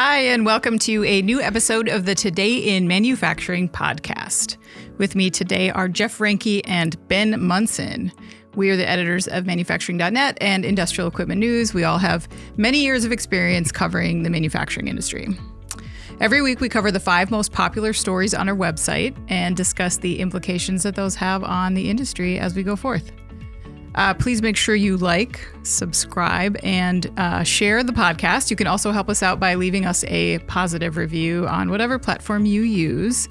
Hi, and welcome to a new episode of the Today in Manufacturing podcast. With me today are Jeff Reinke and Ben Munson. We are the editors of manufacturing.net and Industrial Equipment News. We all have many years of experience covering the manufacturing industry. Every week, we cover the 5 most popular stories on our website and discuss the implications that those have on the industry as we go forth. Please make sure you like, subscribe, and share the podcast. You can also help us out by leaving us a positive review on whatever platform you use.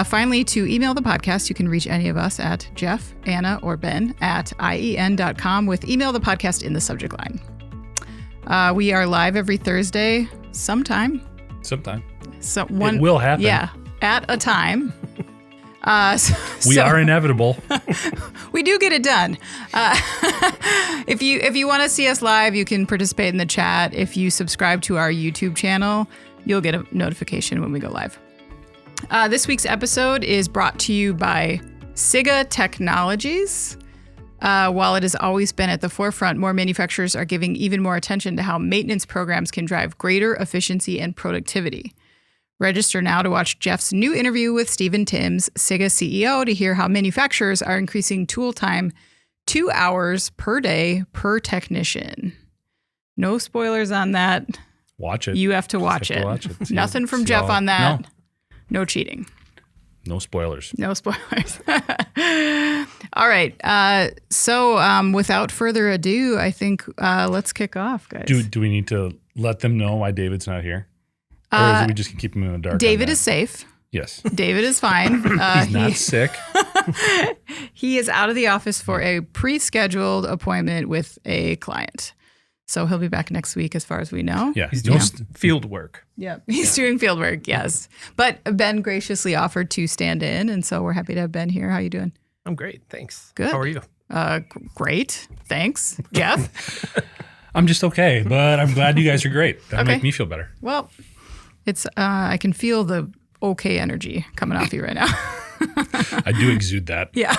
Finally, to email the podcast, you can reach any of us at Jeff, Anna, or Ben at ien.com with email the podcast in the subject line. We are live every Thursday sometime. So it will happen. Yeah, at a time. We are inevitable. We do get it done. If you want to see us live, you can participate in the chat. If you subscribe to our YouTube channel, you'll get a notification when we go live. This week's episode is brought to you by Sigga Technologies. While it has always been at the forefront, more manufacturers are giving even more attention to how maintenance programs can drive greater efficiency and productivity. Register now to watch Jeff's new interview with Stephen Timms, Sigga CEO, to hear how manufacturers are increasing tool time 2 hours per day per technician. No spoilers on that. Watch it. You have to watch it. Nothing from Jeff on that. No cheating. No spoilers. No spoilers. All right. So without further ado, I think let's kick off, guys. Do we need to let them know why David's not here? Or is it we just can keep him in the dark? David is safe. Yes. David is fine. He's not sick. He is out of the office for a pre-scheduled appointment with a client. So he'll be back next week as far as we know. Yeah. He's doing field work. Yeah, he's doing field work, yes. But Ben graciously offered to stand in, and so we're happy to have Ben here. How are you doing? I'm great, thanks. Good. How are you? Great, thanks. Jeff? I'm just okay, but I'm glad you guys are great. That'll Okay. make me feel better. Well, it's I can feel the okay energy coming off you right now. I do exude that. Yeah.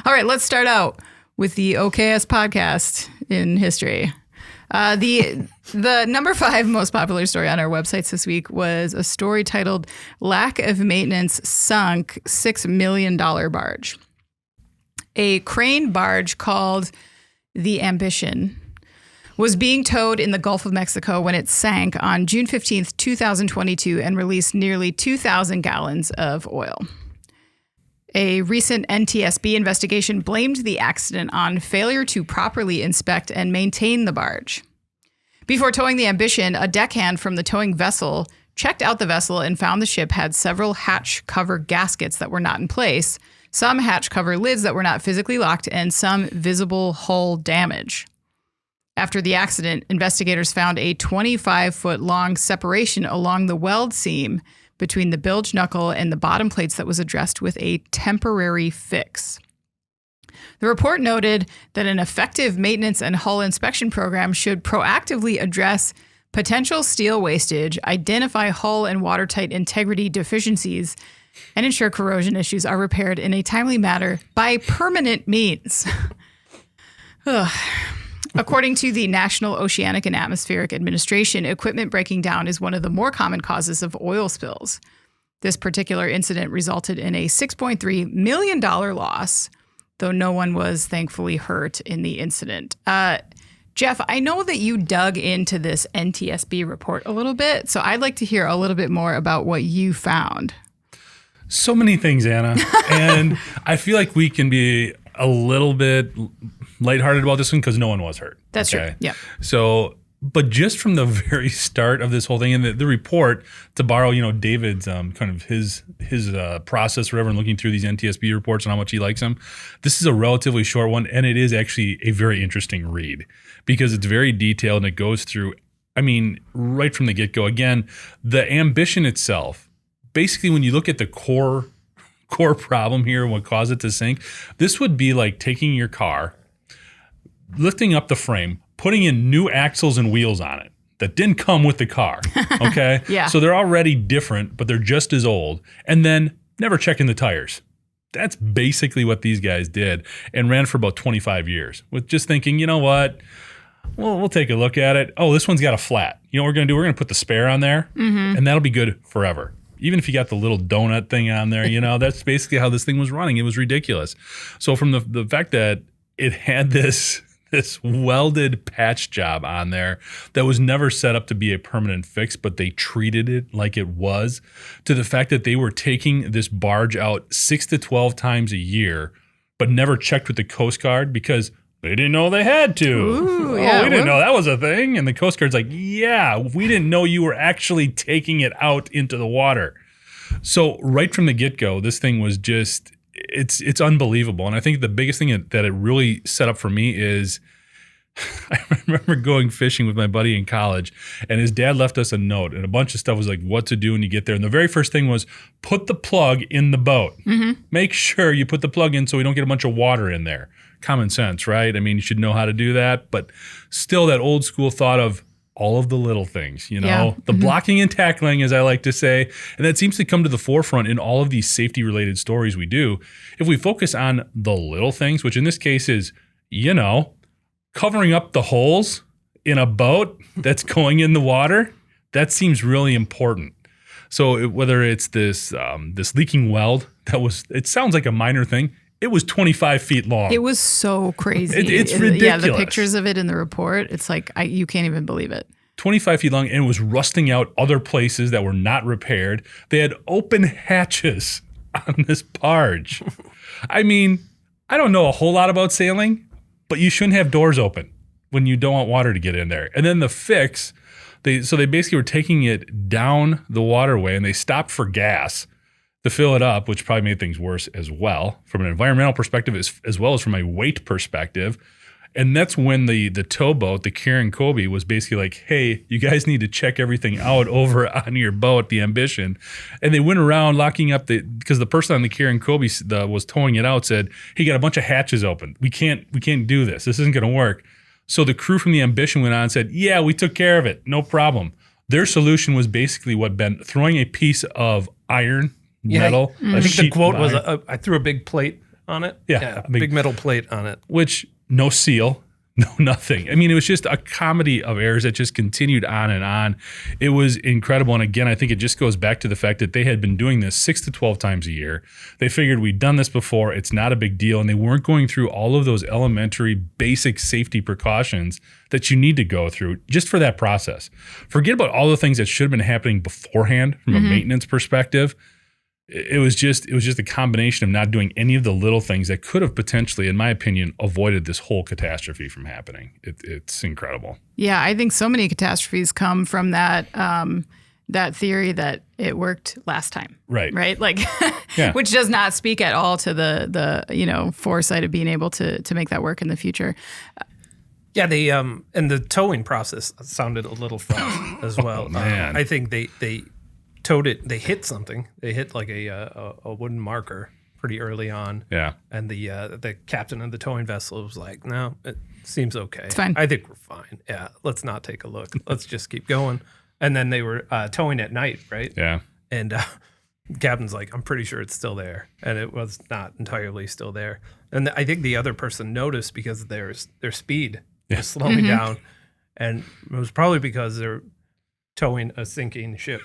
All right, let's start out with the okayest podcast in history. The number 5 most popular story on our websites this week was a story titled "Lack of Maintenance Sunk $6 Million Barge." A crane barge called the Ambition was being towed in the Gulf of Mexico when it sank on June 15th, 2022, and released nearly 2,000 gallons of oil. A recent NTSB investigation blamed the accident on failure to properly inspect and maintain the barge. Before towing the Ambition, a deckhand from the towing vessel checked out the vessel and found the ship had several hatch cover gaskets that were not in place, some hatch cover lids that were not physically locked, and some visible hull damage. After the accident, investigators found a 25-foot-long separation along the weld seam between the bilge knuckle and the bottom plates that was addressed with a temporary fix. The report noted that an effective maintenance and hull inspection program should proactively address potential steel wastage, identify hull and watertight integrity deficiencies, and ensure corrosion issues are repaired in a timely manner by permanent means. According to the National Oceanic and Atmospheric Administration, equipment breaking down is one of the more common causes of oil spills. This particular incident resulted in a $6.3 million loss, though no one was thankfully hurt in the incident. Jeff, I know that you dug into this NTSB report a little bit, so I'd like to hear a little bit more about what you found. So many things, Anna. And I feel like we can be a little bit lighthearted about this one because no one was hurt. That's true. Yeah. So, but just from the very start of this whole thing, and the report, to borrow, David's kind of his process or whatever, and looking through these NTSB reports and how much he likes them, this is a relatively short one, and it is actually a very interesting read because it's very detailed and it goes through, right from the get-go. Again, the Ambition itself, basically when you look at the core problem here, what caused it to sink, this would be like taking your car, lifting up the frame, putting in new axles and wheels on it that didn't come with the car, okay? Yeah. So they're already different, but they're just as old, and then never checking the tires. That's basically what these guys did and ran for about 25 years with just thinking, you know what, we'll take a look at it. Oh, this one's got a flat. you know what we're going to do? We're going to put the spare on there, and that'll be good forever. Even if you got the little donut thing on there, you know, that's basically how this thing was running. It was ridiculous. So from the fact that it had this welded patch job on there that was never set up to be a permanent fix, but they treated it like it was, to the fact that they were taking this barge out 6 to 12 times a year, but never checked with the Coast Guard because they didn't know they had to. Ooh, we didn't know that was a thing. And the Coast Guard's like, yeah, we didn't know you were actually taking it out into the water. So right from the get-go, this thing was just, it's unbelievable. And I think the biggest thing that it really set up for me is I remember going fishing with my buddy in college, and his dad left us a note, and a bunch of stuff was like what to do when you get there. And the very first thing was put the plug in the boat. Make sure you put the plug in so we don't get a bunch of water in there. Common sense, right? I mean, you should know how to do that, but still that old school thought of all of the little things, you know, the blocking and tackling, as I like to say. And that seems to come to the forefront in all of these safety related stories we do. If we focus on the little things, which in this case is, you know, covering up the holes in a boat that's going in the water, that seems really important. So whether it's this leaking weld, it sounds like a minor thing. It was 25 feet long. It was so crazy. It's ridiculous. Yeah, the pictures of it in the report, it's like, you can't even believe it. 25 feet long, and it was rusting out other places that were not repaired. They had open hatches on this barge. I mean, I don't know a whole lot about sailing, but you shouldn't have doors open when you don't want water to get in there. And then the fix, they basically were taking it down the waterway, and they stopped for gas to fill it up, which probably made things worse as well from an environmental perspective as well as from a weight perspective. And that's when the towboat, the Karen Kobe, was basically like, hey, you guys need to check everything out over on your boat, the Ambition. And they went around locking up because the person on the Karen Kobe was towing it out said, hey, you got a bunch of hatches open. We can't do this. This isn't going to work. So the crew from the Ambition went on and said, yeah, we took care of it. No problem. Their solution was basically what, Ben? Throwing a piece of iron, metal. I think the quote was, I threw a big plate on it. Yeah, big metal plate on it. Which, no seal, no nothing. I mean, it was just a comedy of errors that just continued on and on. It was incredible. And again, I think it just goes back to the fact that they had been doing this 6 to 12 times a year. They figured we'd done this before. It's not a big deal. And they weren't going through all of those elementary basic safety precautions that you need to go through just for that process. Forget about all the things that should have been happening beforehand from a maintenance perspective. It was just a combination of not doing any of the little things that could have potentially, in my opinion, avoided this whole catastrophe from happening. It's incredible. Yeah, I think so many catastrophes come from that theory that it worked last time. Right. Like, which does not speak at all to the foresight of being able to make that work in the future. Yeah, and the towing process sounded a little fraught as well. Man. I think they towed it. They hit something. They hit like a wooden marker pretty early on. Yeah. And the captain of the towing vessel was like, "No, it seems okay. It's fine. I think we're fine. Yeah, let's not take a look. Let's just keep going." And then they were towing at night, right? Yeah. And captain's like, "I'm pretty sure it's still there," and it was not entirely still there. And I think the other person noticed because their speed was slowing down, and it was probably because they're towing a sinking ship.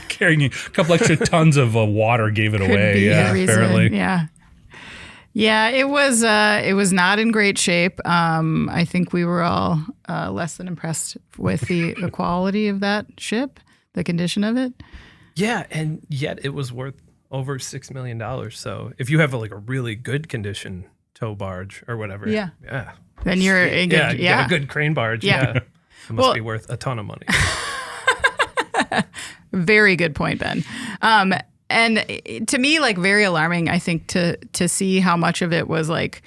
Carrying a couple extra tons of water gave it away. Yeah, apparently. Yeah, it was not in great shape. I think we were all less than impressed with the quality of that ship, the condition of it. Yeah, and yet it was worth over $6 million. So if you have a really good condition tow barge or whatever, then you're a good, you got a good crane barge. Yeah, it must be worth a ton of money. Very good point, Ben. And to me, very alarming, I think, to see how much of it was like,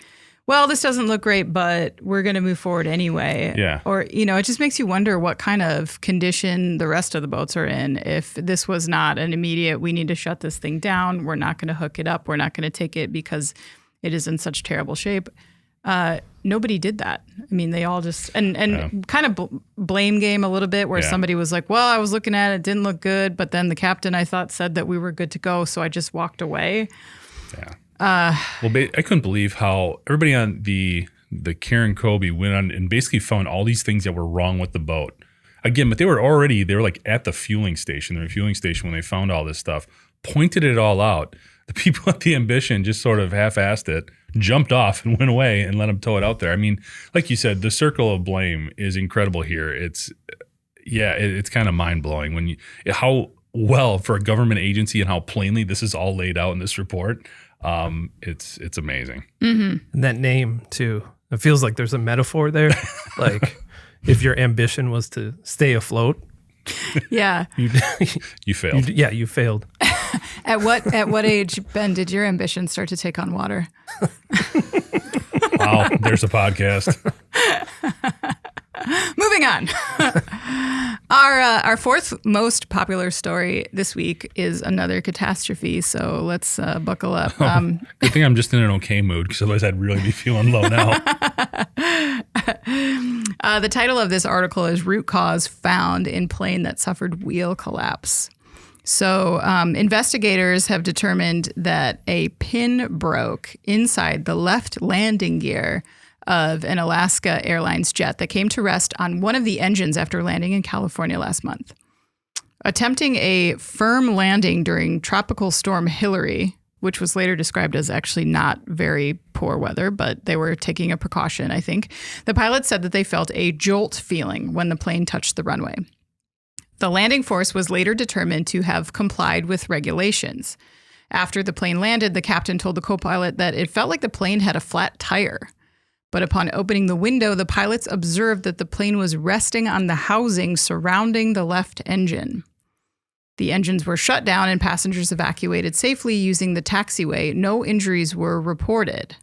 well, this doesn't look great, but we're going to move forward anyway. Yeah. Or, it just makes you wonder what kind of condition the rest of the boats are in. If this was not an immediate, we need to shut this thing down, we're not going to hook it up, we're not going to take it because it is in such terrible shape. Nobody did that. I mean, they all just, and kind of blame game a little bit where somebody was like, well, I was looking at it, didn't look good, but then the captain, I thought, said that we were good to go, so I just walked away. Yeah. I couldn't believe how everybody on the Karen Kobe went on and basically found all these things that were wrong with the boat. again, but they were like at the fueling station, the refueling station when they found all this stuff, pointed it all out. The people at the Ambition just sort of half-assed it, jumped off and went away and let them tow it out there. I mean, like you said, the circle of blame is incredible here. It's kind of mind-blowing when how well for a government agency and how plainly this is all laid out in this report. It's amazing. And that name too. It feels like there's a metaphor there. Like if your ambition was to stay afloat. Yeah. You failed. You failed. At what age, Ben, did your ambition start to take on water? Wow, there's a podcast. Moving on. Our fourth most popular story this week is another catastrophe, so let's buckle up. Good thing I'm just in an okay mood, because otherwise I'd really be feeling low now. The title of this article is Root Cause Found in Plane That Suffered Wheel Collapse. So investigators have determined that a pin broke inside the left landing gear of an Alaska Airlines jet that came to rest on one of the engines after landing in California last month. Attempting a firm landing during Tropical Storm Hillary, which was later described as actually not very poor weather, but they were taking a precaution, I think, the pilot said that they felt a jolt feeling when the plane touched the runway. The landing force was later determined to have complied with regulations. After the plane landed, the captain told the co-pilot that it felt like the plane had a flat tire. But upon opening the window, the pilots observed that the plane was resting on the housing surrounding the left engine. The engines were shut down and passengers evacuated safely using the taxiway. No injuries were reported.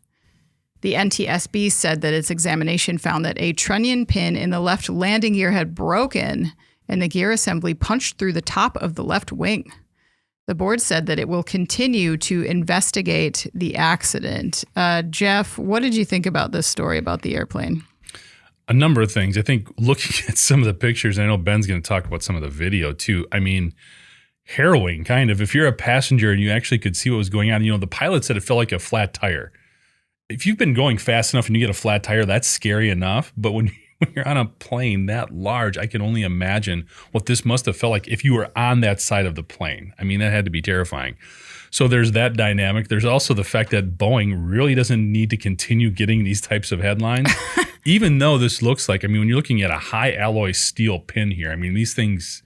The NTSB said that its examination found that a trunnion pin in the left landing gear had broken and the gear assembly punched through the top of the left wing. The board said that it will continue to investigate the accident. Jeff, what did you think about this story about the airplane? A number of things. I think looking at some of the pictures, I know Ben's going to talk about some of the video too. I mean, harrowing kind of. If you're a passenger and you actually could see what was going on, the pilot said it felt like a flat tire. If you've been going fast enough and you get a flat tire, that's scary enough. But when you're on a plane that large, I can only imagine what this must have felt like if you were on that side of the plane. I mean, that had to be terrifying. So there's that dynamic. There's also the fact that Boeing really doesn't need to continue getting these types of headlines, even though this looks like, when you're looking at a high alloy steel pin here, these things,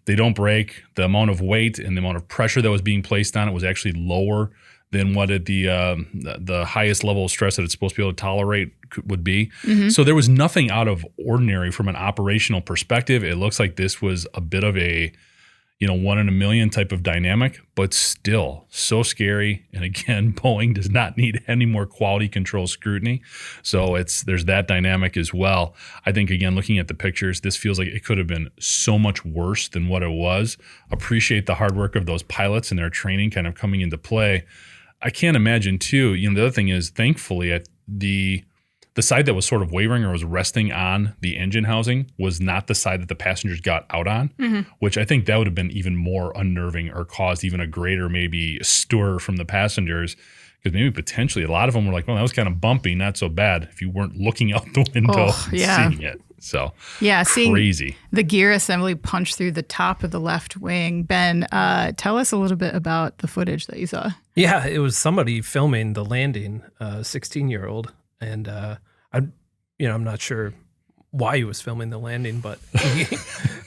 they don't break. The amount of weight and the amount of pressure that was being placed on it was actually lower than what the highest level of stress that it's supposed to be able to tolerate would be. Mm-hmm. So there was nothing out of ordinary from an operational perspective. It looks like this was a bit of a, 1 in a million type of dynamic, but still so scary. And again, Boeing does not need any more quality control scrutiny. So there's that dynamic as well. I think, again, looking at the pictures, this feels like it could have been so much worse than what it was. Appreciate the hard work of those pilots and their training kind of coming into play. I can't imagine too, the other thing is, thankfully, the side that was sort of wavering or was resting on the engine housing was not the side that the passengers got out on, mm-hmm. which I think that would have been even more unnerving or caused even a greater maybe stir from the passengers, because maybe potentially a lot of them were like, well, that was kind of bumpy, not so bad, if you weren't looking out the window and seeing it. So crazy. Seeing the gear assembly punch through the top of the left wing. Ben, tell us a little bit about the footage that you saw. Yeah, it was somebody filming the landing, a 16-year-old. And I'm not sure why he was filming the landing, but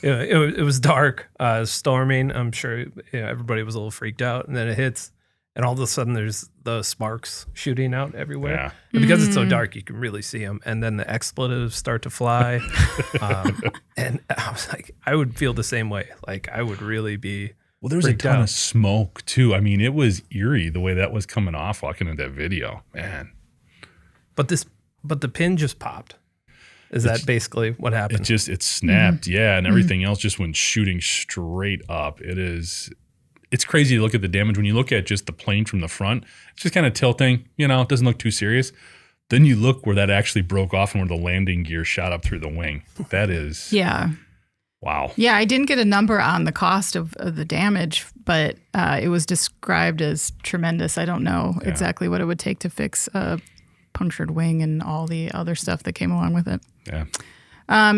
it was dark, storming. I'm sure everybody was a little freaked out. And then it hits, and all of a sudden there's the sparks shooting out everywhere. Yeah. And because it's so dark, you can really see them. And then the expletives start to fly. And I was like, I would feel the same way. Like, I would really be Well, there was a ton of smoke, too. It was eerie the way that was coming off walking into that video. Man. But the pin just popped. Is that basically what happened? It snapped, mm-hmm. yeah, and everything mm-hmm. else just went shooting straight up. It's crazy to look at the damage. When you look at just the plane from the front, it's just kind of tilting, it doesn't look too serious. Then you look where that actually broke off and where the landing gear shot up through the wing. That is... Yeah. Wow. Yeah, I didn't get a number on the cost of the damage, but it was described as tremendous. I don't know exactly what it would take to fix a punctured wing and all the other stuff that came along with it. Yeah.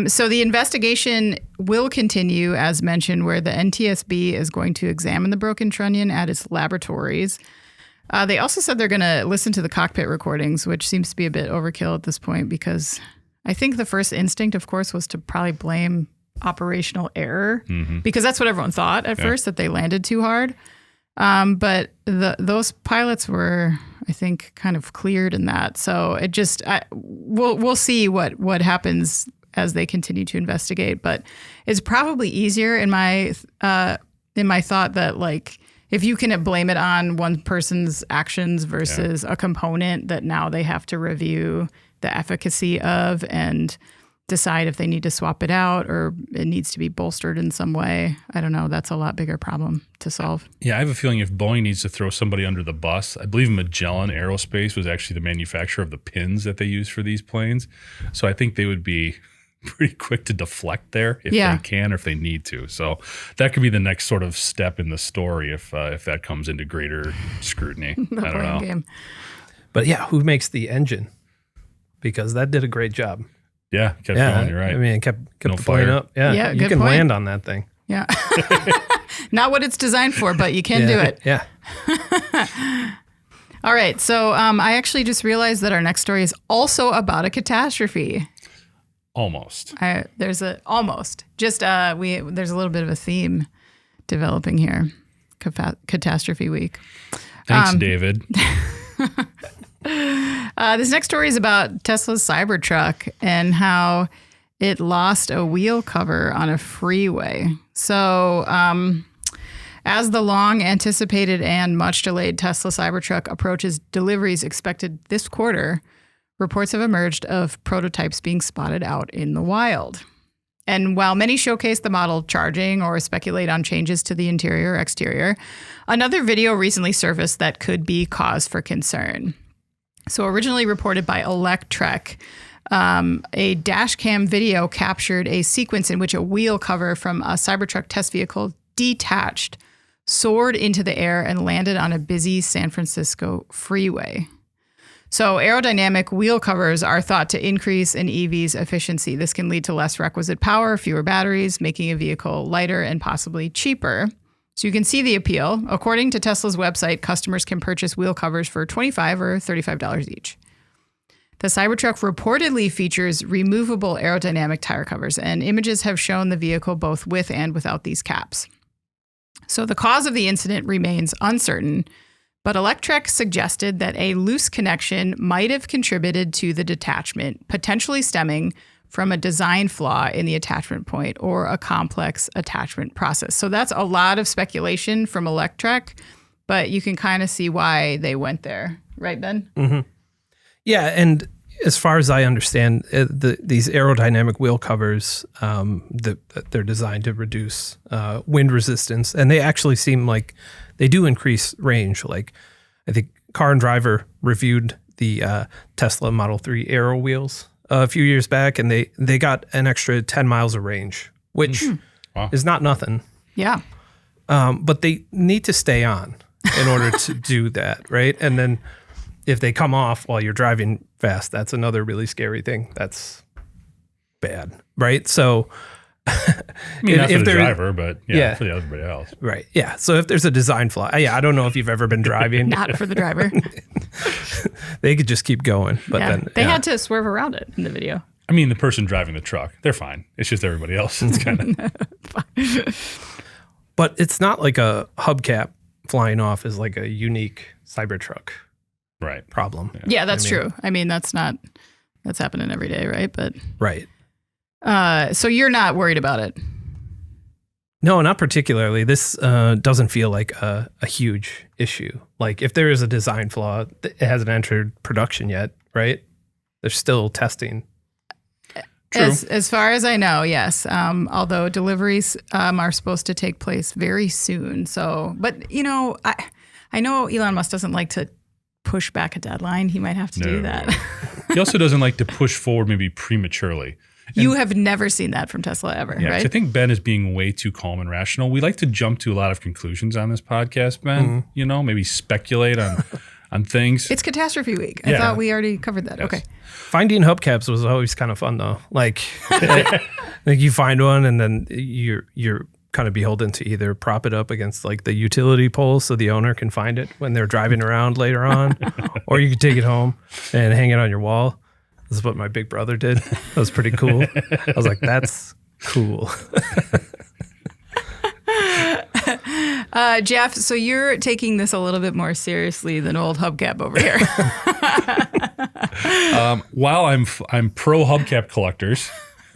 So the investigation will continue, as mentioned, where the NTSB is going to examine the broken trunnion at its laboratories. They also said they're going to listen to the cockpit recordings, which seems to be a bit overkill at this point because I think the first instinct, of course, was to probably blame operational error because that's what everyone thought at first, that they landed too hard. But those pilots were, I think, kind of cleared in that. So it just we'll see what happens as they continue to investigate. But it's probably easier in my thought that, like, if you can blame it on one person's actions versus a component that now they have to review the efficacy of and decide if they need to swap it out or it needs to be bolstered in some way. I don't know. That's a lot bigger problem to solve. Yeah, I have a feeling if Boeing needs to throw somebody under the bus, I believe Magellan Aerospace was actually the manufacturer of the pins that they use for these planes. So I think they would be pretty quick to deflect there if they can or if they need to. So that could be the next sort of step in the story if that comes into greater scrutiny. I don't know. Game. But yeah, who makes the engine? Because that did a great job. Yeah, kept going. You're right. I mean, it kept No the plane fire. up. Yeah, you good can point. land on that thing. Yeah. Not what it's designed for, but you can do it. Yeah. All right. So I actually just realized that our next story is also about a catastrophe. Almost. There's a little bit of a theme developing here. Catastrophe week. Thanks, David. This next story is about Tesla's Cybertruck and how it lost a wheel cover on a freeway. So as the long anticipated and much delayed Tesla Cybertruck approaches deliveries expected this quarter, reports have emerged of prototypes being spotted out in the wild. And while many showcase the model charging or speculate on changes to the interior or exterior, another video recently surfaced that could be cause for concern. So originally reported by Electrek, a dash cam video captured a sequence in which a wheel cover from a Cybertruck test vehicle detached, soared into the air, and landed on a busy San Francisco freeway. So aerodynamic wheel covers are thought to increase an EV's efficiency. This can lead to less requisite power, fewer batteries, making a vehicle lighter and possibly cheaper. So you can see the appeal. According to Tesla's website, customers can purchase wheel covers for $25 or $35 each. The Cybertruck reportedly features removable aerodynamic tire covers, and images have shown the vehicle both with and without these caps. So the cause of the incident remains uncertain, but Electrek suggested that a loose connection might have contributed to the detachment, potentially stemming from a design flaw in the attachment point or a complex attachment process. So that's a lot of speculation from Electrek, but you can kind of see why they went there. Right, Ben? Mm-hmm. Yeah, and as far as I understand, these aerodynamic wheel covers, they're designed to reduce wind resistance, and they actually seem like they do increase range. Like, I think Car and Driver reviewed the Tesla Model 3 Aero wheels a few years back, and they got an extra 10 miles of range, which is not nothing. Yeah. But they need to stay on in order to do that, right? And then if they come off while you're driving fast, that's another really scary thing. That's bad, right? So, I mean, not for the driver, but for everybody else. Right. Yeah. So if there's a design flaw, I don't know if you've ever been driving. Not for the driver. They could just keep going. But then they had to swerve around it in the video. I mean, the person driving the truck, they're fine. It's just everybody else. It's kind of. But it's not like a hubcap flying off is like a unique Cybertruck problem. Yeah, that's true. I mean, that's happening every day, right? But right. So you're not worried about it? No, not particularly. This doesn't feel like a huge issue. Like if there is a design flaw, it hasn't entered production yet, right? They're still testing. True. As far as I know, yes. Although deliveries are supposed to take place very soon. So, but I know Elon Musk doesn't like to push back a deadline. He might have to do that. He also doesn't like to push forward maybe prematurely. You have never seen that from Tesla ever, yeah, right? I think Ben is being way too calm and rational. We like to jump to a lot of conclusions on this podcast, Ben. Mm-hmm. Maybe speculate on on things. It's catastrophe week. I thought we already covered that. Yes. Okay. Finding hubcaps was always kind of fun though. Like you find one and then you're kind of beholden to either prop it up against like the utility pole so the owner can find it when they're driving around later on, or you can take it home and hang it on your wall. This is what my big brother did. That was pretty cool. I was like, that's cool. Jeff, so you're taking this a little bit more seriously than old hubcap over here. While I'm pro hubcap collectors,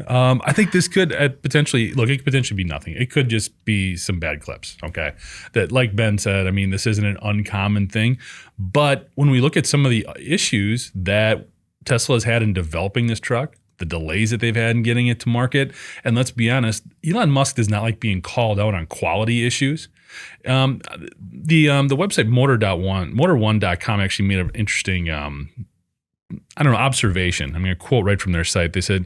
I think this could potentially be nothing. It could just be some bad clips, okay? That, like Ben said, I mean, this isn't an uncommon thing. But when we look at some of the issues that Tesla has had in developing this truck, the delays that they've had in getting it to market, and let's be honest, Elon Musk does not like being called out on quality issues. The website motor1.com actually made an interesting observation. I'm going to quote right from their site. They said,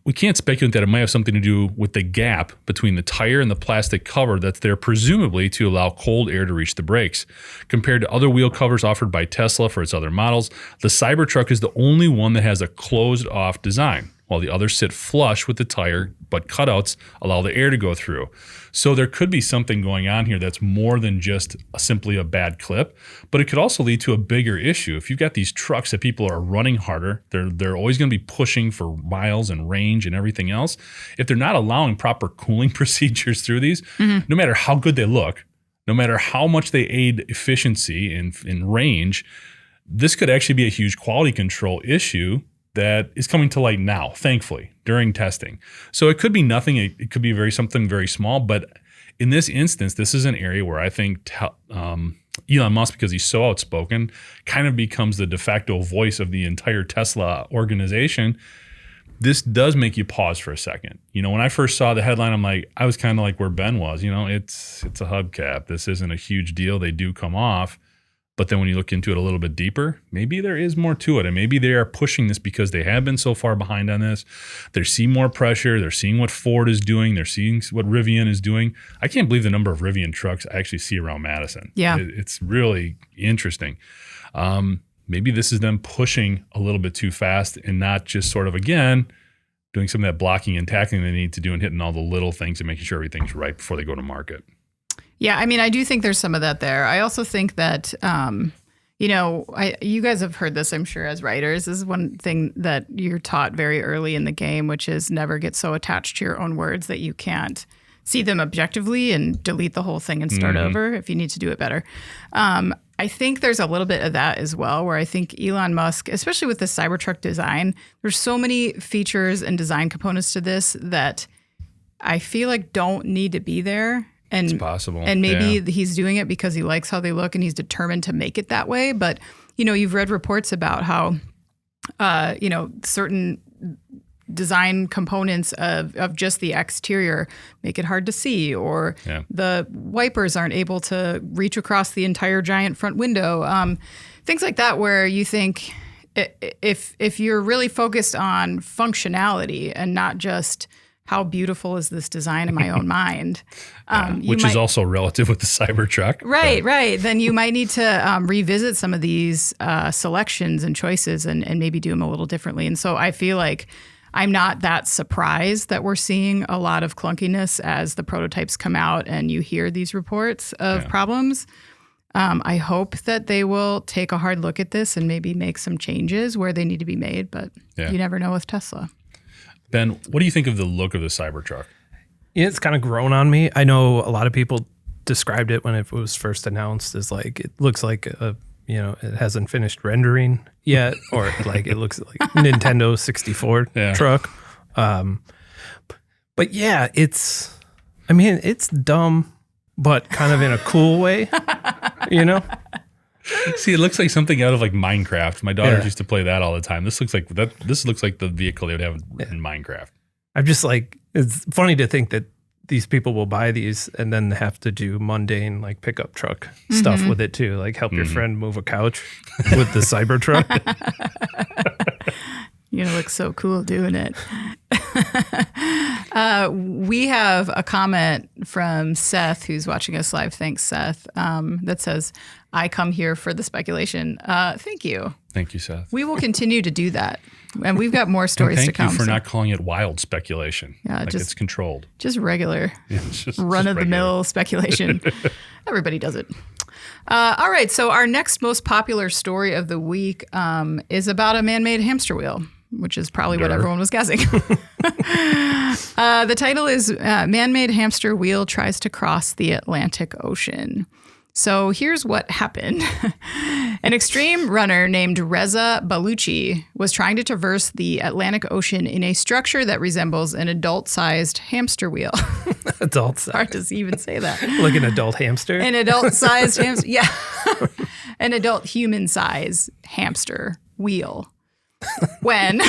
we can't speculate that it might have something to do with the gap between the tire and the plastic cover that's there presumably to allow cold air to reach the brakes. Compared to other wheel covers offered by Tesla for its other models, the Cybertruck is the only one that has a closed-off design, while the others sit flush with the tire, but cutouts allow the air to go through. So there could be something going on here that's more than just simply a bad clip, but it could also lead to a bigger issue. If you've got these trucks that people are running harder, they're always going to be pushing for miles and range and everything else. If they're not allowing proper cooling procedures through these, no matter how good they look, no matter how much they aid efficiency in range, this could actually be a huge quality control issue that is coming to light now, thankfully, during testing. So it could be nothing. It could be something very small. But in this instance, this is an area where I think Elon Musk, because he's so outspoken, kind of becomes the de facto voice of the entire Tesla organization. This does make you pause for a second. You know, when I first saw the headline, I was kind of like where Ben was. You know, it's a hubcap. This isn't a huge deal. They do come off. But then when you look into it a little bit deeper, maybe there is more to it. And maybe they are pushing this because they have been so far behind on this. They're seeing more pressure. They're seeing what Ford is doing. They're seeing what Rivian is doing. I can't believe the number of Rivian trucks I actually see around Madison. Yeah. It's really interesting. Maybe this is them pushing a little bit too fast and not just sort of, again, doing some of that blocking and tackling they need to do and hitting all the little things and making sure everything's right before they go to market. Yeah, I mean, I do think there's some of that there. I also think that, you guys have heard this, I'm sure, as writers. This is one thing that you're taught very early in the game, which is never get so attached to your own words that you can't see them objectively and delete the whole thing and start over if you need to do it better. I think there's a little bit of that as well, where I think Elon Musk, especially with the Cybertruck design, there's so many features and design components to this that I feel like don't need to be there. And, it's possible. And maybe he's doing it because he likes how they look and he's determined to make it that way. But, you've read reports about how, certain design components of just the exterior make it hard to see, or the wipers aren't able to reach across the entire giant front window. Things like that, where you think if you're really focused on functionality and not just how beautiful is this design in my own mind? Which is also relative with the Cybertruck. Right. Then you might need to revisit some of these selections and choices and maybe do them a little differently. And so I feel like I'm not that surprised that we're seeing a lot of clunkiness as the prototypes come out and you hear these reports of problems. I hope that they will take a hard look at this and maybe make some changes where they need to be made, but you never know with Tesla. Ben, what do you think of the look of the Cybertruck? It's kind of grown on me. I know a lot of people described it when it was first announced as like, it looks like it hasn't finished rendering yet, or like it looks like Nintendo 64 truck. But yeah, it's dumb, but kind of in a cool way, See, it looks like something out of like Minecraft. My daughters used to play that all the time. This looks like the vehicle they would have in Minecraft. I'm just like, it's funny to think that these people will buy these and then have to do mundane like pickup truck stuff with it too, like help your friend move a couch with the Cybertruck. You're gonna look so cool doing it. We have a comment from Seth, who's watching us live. Thanks, Seth. That says, I come here for the speculation. Thank you. Thank you, Seth. We will continue to do that. And we've got more stories to come. Thank you for not calling it wild speculation. Yeah, like it's controlled. Just regular, It's just run-of-the-mill speculation. Everybody does it. All right, so our next most popular story of the week is about a man-made hamster wheel, which is probably what everyone was guessing. The title is Man-Made Hamster Wheel Tries to Cross the Atlantic Ocean. So here's what happened. An extreme runner named Reza Baluchi was trying to traverse the Atlantic Ocean in a structure that resembles an adult-sized hamster wheel. Adult-sized. Hard to even say that. Like an adult hamster? An adult-sized hamster. Yeah. An adult human-size hamster wheel. When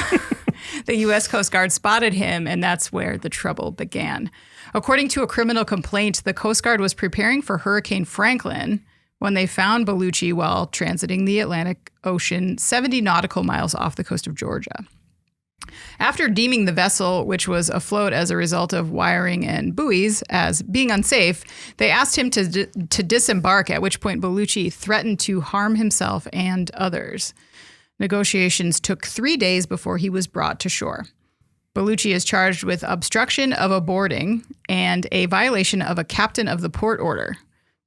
the U.S. Coast Guard spotted him, and that's where the trouble began. According to a criminal complaint, the Coast Guard was preparing for Hurricane Franklin when they found Baluchi while transiting the Atlantic Ocean 70 nautical miles off the coast of Georgia. After deeming the vessel, which was afloat as a result of wiring and buoys, as being unsafe, they asked him to disembark, at which point Baluchi threatened to harm himself and others. Negotiations took 3 days before he was brought to shore. Baluchi is charged with obstruction of a boarding and a violation of a captain of the port order.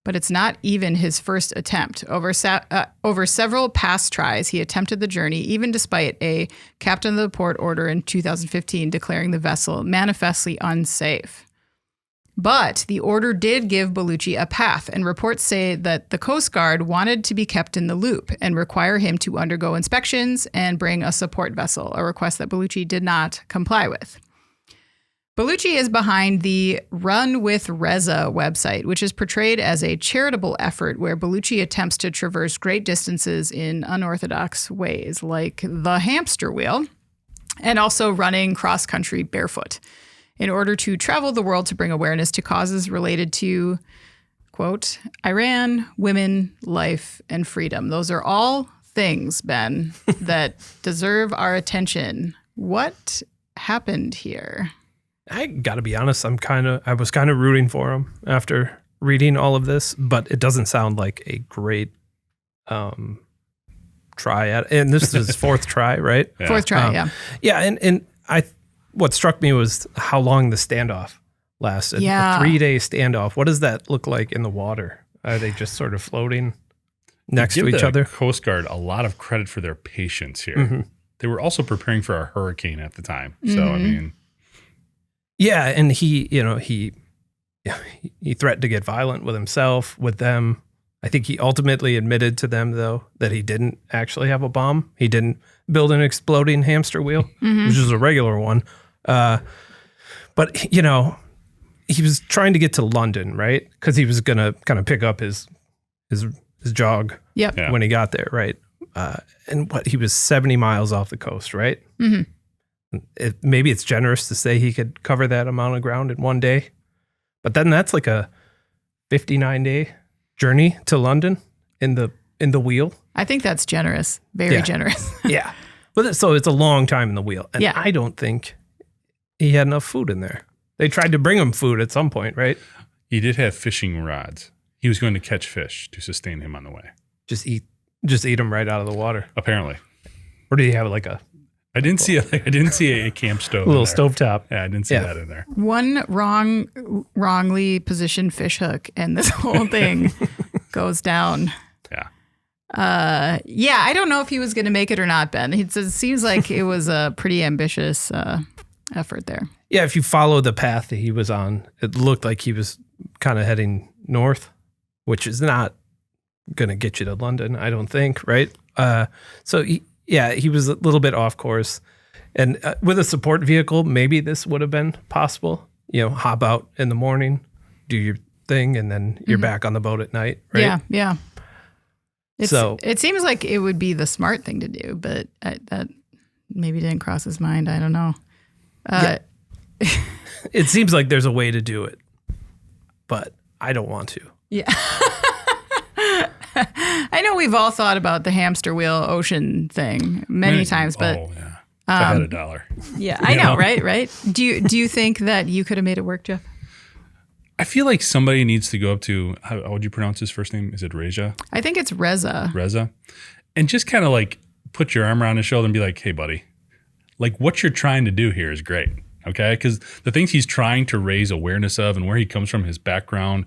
But it's not even his first attempt. Over several past tries, he attempted the journey, even despite a captain of the port order in 2015 declaring the vessel manifestly unsafe. But the order did give Baluchi a path, and reports say that the Coast Guard wanted to be kept in the loop and require him to undergo inspections and bring a support vessel, a request that Baluchi did not comply with. Baluchi is behind the Run with Reza website, which is portrayed as a charitable effort where Baluchi attempts to traverse great distances in unorthodox ways, like the hamster wheel, and also running cross-country barefoot, in order to travel the world to bring awareness to causes related to, quote, Iran, women, life, and freedom. Those are all things, Ben, that deserve our attention. What happened here? I got to be honest, I was kind of rooting for him after reading all of this, but it doesn't sound like a great try at, and this is his fourth try, right? Yeah. Fourth try, yeah. Yeah, and what struck me was how long the standoff lasted. Yeah. A 3-day standoff. What does that look like in the water? Are they just sort of floating next to each other? Coast Guard a lot of credit for their patience here. Mm-hmm. They were also preparing for a hurricane at the time. Mm-hmm. So, I mean. Yeah, and he threatened to get violent with himself, with them. I think he ultimately admitted to them, though, that he didn't actually have a bomb. He didn't build an exploding hamster wheel, which is a regular one. But, he was trying to get to London, right? Because he was going to kind of pick up his jog when he got there, right? And he was 70 miles off the coast, right? Mm-hmm. Maybe it's generous to say he could cover that amount of ground in one day. But then that's like a 59-day journey to London in the wheel. I think that's generous. Very generous. Yeah. But so it's a long time in the wheel. And I don't think he had enough food in there. They tried to bring him food at some point, right? He did have fishing rods. He was going to catch fish to sustain him on the way. Just eat them right out of the water. Apparently. Or did he have like a... I didn't see a camp stove. A little stovetop. Yeah, I didn't see that in there. One wrongly positioned fish hook, and this whole thing goes down. Yeah. I don't know if he was going to make it or not, Ben. It seems like it was a pretty ambitious effort there. Yeah, if you follow the path that he was on, it looked like he was kind of heading north, which is not going to get you to London, I don't think, right? He was a little bit off course. And with a support vehicle, maybe this would have been possible. Hop out in the morning, do your thing, and then you're back on the boat at night, right? Yeah. It seems like it would be the smart thing to do, but that maybe didn't cross his mind. I don't know. It seems like there's a way to do it, but I don't want to. Yeah. I know we've all thought about the hamster wheel ocean thing many times, but if I had $1. Yeah, I know, right? Do you think that you could have made it work, Jeff? I feel like somebody needs to go up to, how would you pronounce his first name? Is it Reza? I think it's Reza. Reza. And just kind of like put your arm around his shoulder and be like, hey, buddy, like what you're trying to do here is great. Okay. Because the things he's trying to raise awareness of and where he comes from, his background.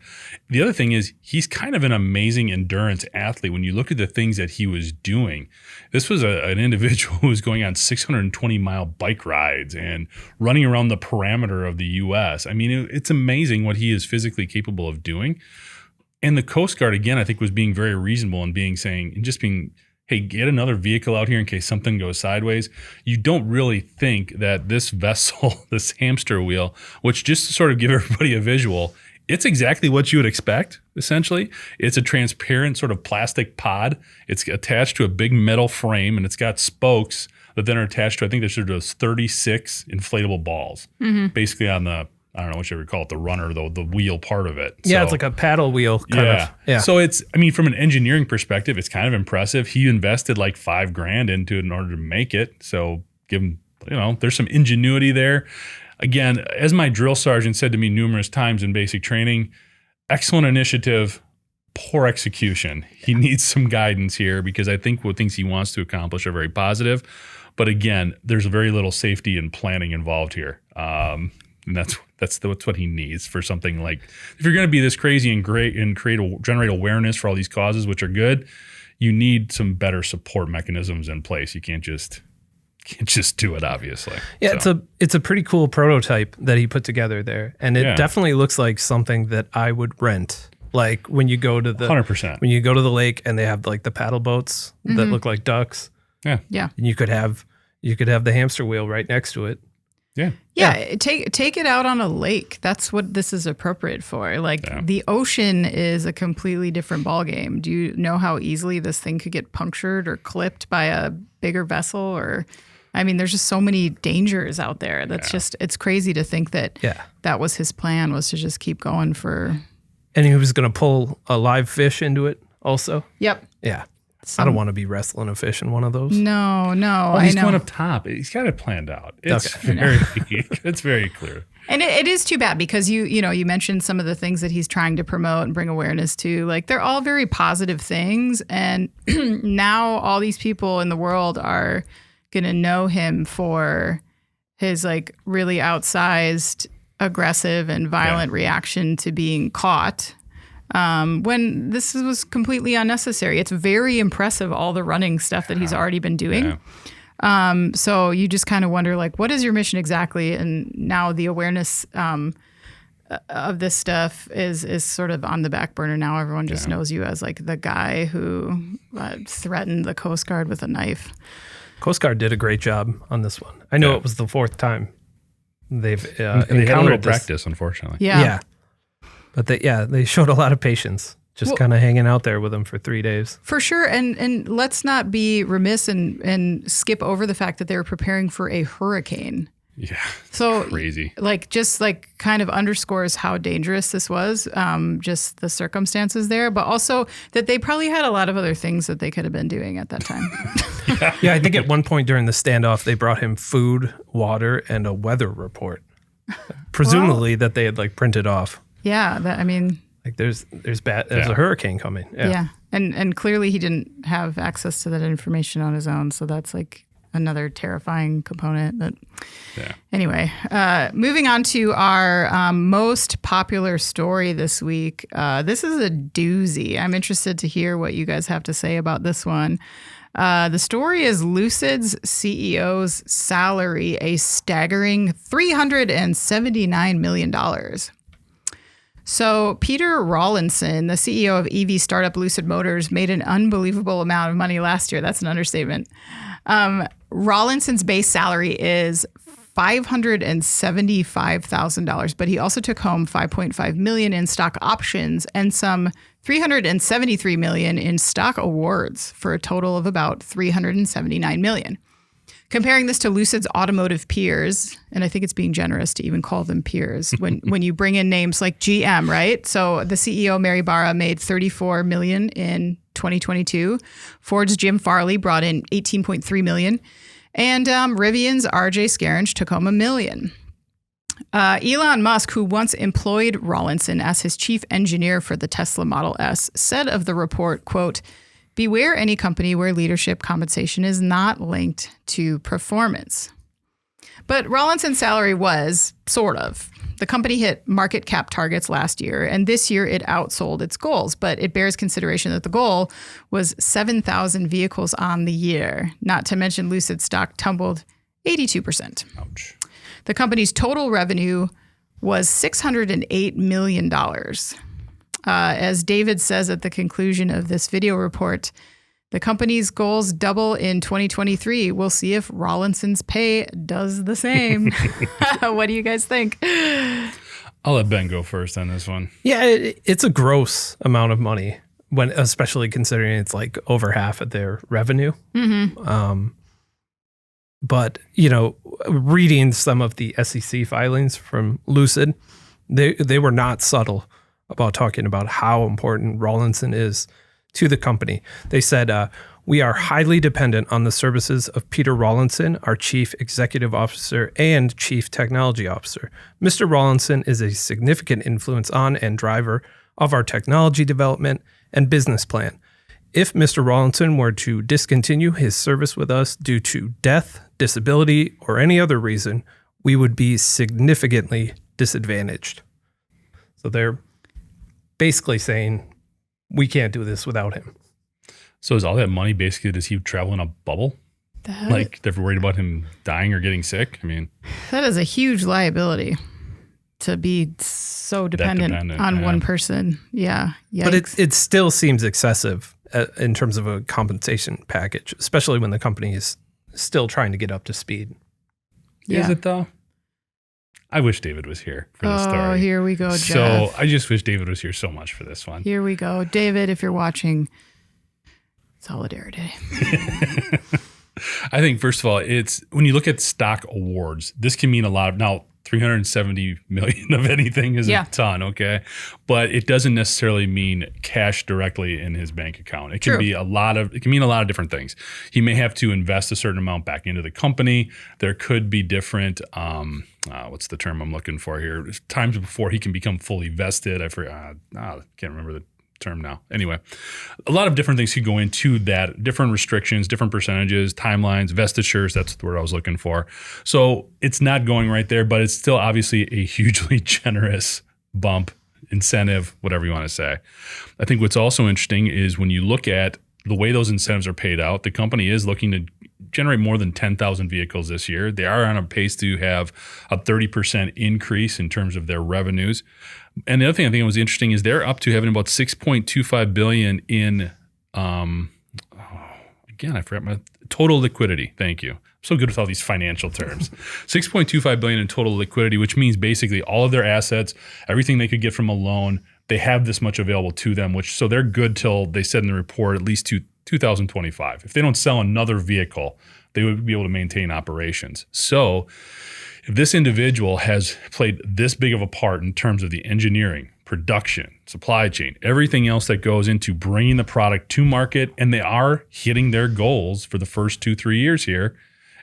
The other thing is he's kind of an amazing endurance athlete. When you look at the things that he was doing, this was an individual who was going on 620-mile bike rides and running around the perimeter of the U.S. I mean, it's amazing what he is physically capable of doing. And the Coast Guard, again, I think was being very reasonable and just being, hey, get another vehicle out here in case something goes sideways. You don't really think that this vessel, this hamster wheel, which just to sort of give everybody a visual, it's exactly what you would expect, essentially. It's a transparent sort of plastic pod. It's attached to a big metal frame, and it's got spokes that then are attached to, I think there's sort of 36 inflatable balls, basically on the, I don't know what you would call it, the runner, the wheel part of it. Yeah, so, it's like a paddle wheel kind of. Yeah. So from an engineering perspective, it's kind of impressive. He invested like $5,000 into it in order to make it. So give him, there's some ingenuity there. Again, as my drill sergeant said to me numerous times in basic training, excellent initiative, poor execution. He needs some guidance here because I think what things he wants to accomplish are very positive. But again, there's very little safety and planning involved here. And that's what he needs for something like, if you're going to be this crazy and great and generate awareness for all these causes, which are good, you need some better support mechanisms in place. You can't just do it, obviously. Yeah, so. It's a pretty cool prototype that he put together there, and it definitely looks like something that I would rent. Like when you go to the 100%. When you go to the lake and they have like the paddle boats that look like ducks. Yeah. And you could have the hamster wheel right next to it. Yeah. Take it out on a lake. That's what this is appropriate for. Like the ocean is a completely different ballgame. Do you know how easily this thing could get punctured or clipped by a bigger vessel? Or, I mean, there's just so many dangers out there. That's just, it's crazy to think that that was his plan, was to just keep going for. And he was going to pull a live fish into it also. Yep. Yeah. I don't want to be wrestling a fish in one of those. No. Well, he's going up top. He's got it planned out. It's it's very clear. And it is too bad because you mentioned some of the things that he's trying to promote and bring awareness to. Like, they're all very positive things. And now all these people in the world are going to know him for his like really outsized, aggressive and violent reaction to being caught. When this was completely unnecessary. It's very impressive, all the running stuff that he's already been doing. So you just kind of wonder, like, what is your mission exactly? And now the awareness of this stuff is sort of on the back burner now. Everyone just knows you as like the guy who threatened the Coast Guard with a knife. Coast Guard did a great job on this one. I know it was the fourth time they've and they had a little practice, unfortunately. Yeah. But they showed a lot of patience, just kind of hanging out there with them for 3 days. For sure. And let's not be remiss and skip over the fact that they were preparing for a hurricane. Yeah. So crazy. Just kind of underscores how dangerous this was, just the circumstances there, but also that they probably had a lot of other things that they could have been doing at that time. Yeah, I think at one point during the standoff, they brought him food, water, and a weather report, presumably that they had like printed off. Yeah, like there's a hurricane coming. Yeah. And clearly he didn't have access to that information on his own, so that's like another terrifying component. But anyway, moving on to our most popular story this week. This is a doozy. I'm interested to hear what you guys have to say about this one. The story is Lucid's CEO's salary, a staggering $379 million. So Peter Rawlinson, the CEO of EV startup Lucid Motors, made an unbelievable amount of money last year. That's an understatement. Rawlinson's base salary is $575,000, but he also took home $5.5 million in stock options and some $373 million in stock awards for a total of about $379 million. Comparing this to Lucid's automotive peers, and I think it's being generous to even call them peers, when you bring in names like GM, right? So the CEO, Mary Barra, made $34 million in 2022. Ford's Jim Farley brought in $18.3 million. And Rivian's RJ Scaringe took home $1 million. Elon Musk, who once employed Rawlinson as his chief engineer for the Tesla Model S, said of the report, quote, "Beware any company where leadership compensation is not linked to performance." But Rawlinson's salary was, sort of. The company hit market cap targets last year, and this year it outsold its goals. But it bears consideration that the goal was 7,000 vehicles on the year, not to mention Lucid stock tumbled 82%. Ouch. The company's total revenue was $608 million. As David says at the conclusion of this video report, the company's goals double in 2023. We'll see if Rawlinson's pay does the same. What do you guys think? I'll let Ben go first on this one. Yeah, it's a gross amount of money, when especially considering it's like over half of their revenue. Mm-hmm. But, you know, reading some of the SEC filings from Lucid, they were not subtle about talking about how important Rawlinson is to the company. They said, "We are highly dependent on the services of Peter Rawlinson, our Chief Executive Officer and Chief Technology Officer. Mr. Rawlinson is a significant influence on and driver of our technology development and business plan. If Mr. Rawlinson were to discontinue his service with us due to death, disability, or any other reason, we would be significantly disadvantaged." So they're basically saying, we can't do this without him. So is all that money basically, does he travel in a bubble? Like they're worried about him dying or getting sick? I mean, that is a huge liability to be so dependent on one person. Yeah. Yikes. But it still seems excessive in terms of a compensation package, especially when the company is still trying to get up to speed. Yeah. Is it though? I wish David was here for the story. Oh, here we go, Jeff. So I just wish David was here so much for this one. Here we go. David, if you're watching, solidarity. I think, first of all, it's when you look at stock awards, this can mean a lot. Now, 370 million of anything is a ton, okay? But it doesn't necessarily mean cash directly in his bank account. It can be it can mean a lot of different things. He may have to invest a certain amount back into the company. There could be different, what's the term I'm looking for here? Times before he can become fully vested. I forgot, can't remember the term now. Anyway, a lot of different things could go into that, different restrictions, different percentages, timelines, vestitures. That's the word I was looking for. So it's not going right there, but it's still obviously a hugely generous bump, incentive, whatever you want to say. I think what's also interesting is when you look at the way those incentives are paid out, the company is looking to generate more than 10,000 vehicles this year. They are on a pace to have a 30% increase in terms of their revenues. And the other thing I think was interesting is they're up to having about $6.25 billion in, again, I forgot my total liquidity. Thank you. I'm so good with all these financial terms. $6.25 billion in total liquidity, which means basically all of their assets, everything they could get from a loan, they have this much available to them, so they're good till, they said in the report, at least 2025. If they don't sell another vehicle, they would be able to maintain operations. So if this individual has played this big of a part in terms of the engineering, production, supply chain, everything else that goes into bringing the product to market, and they are hitting their goals for the first 2-3 years here,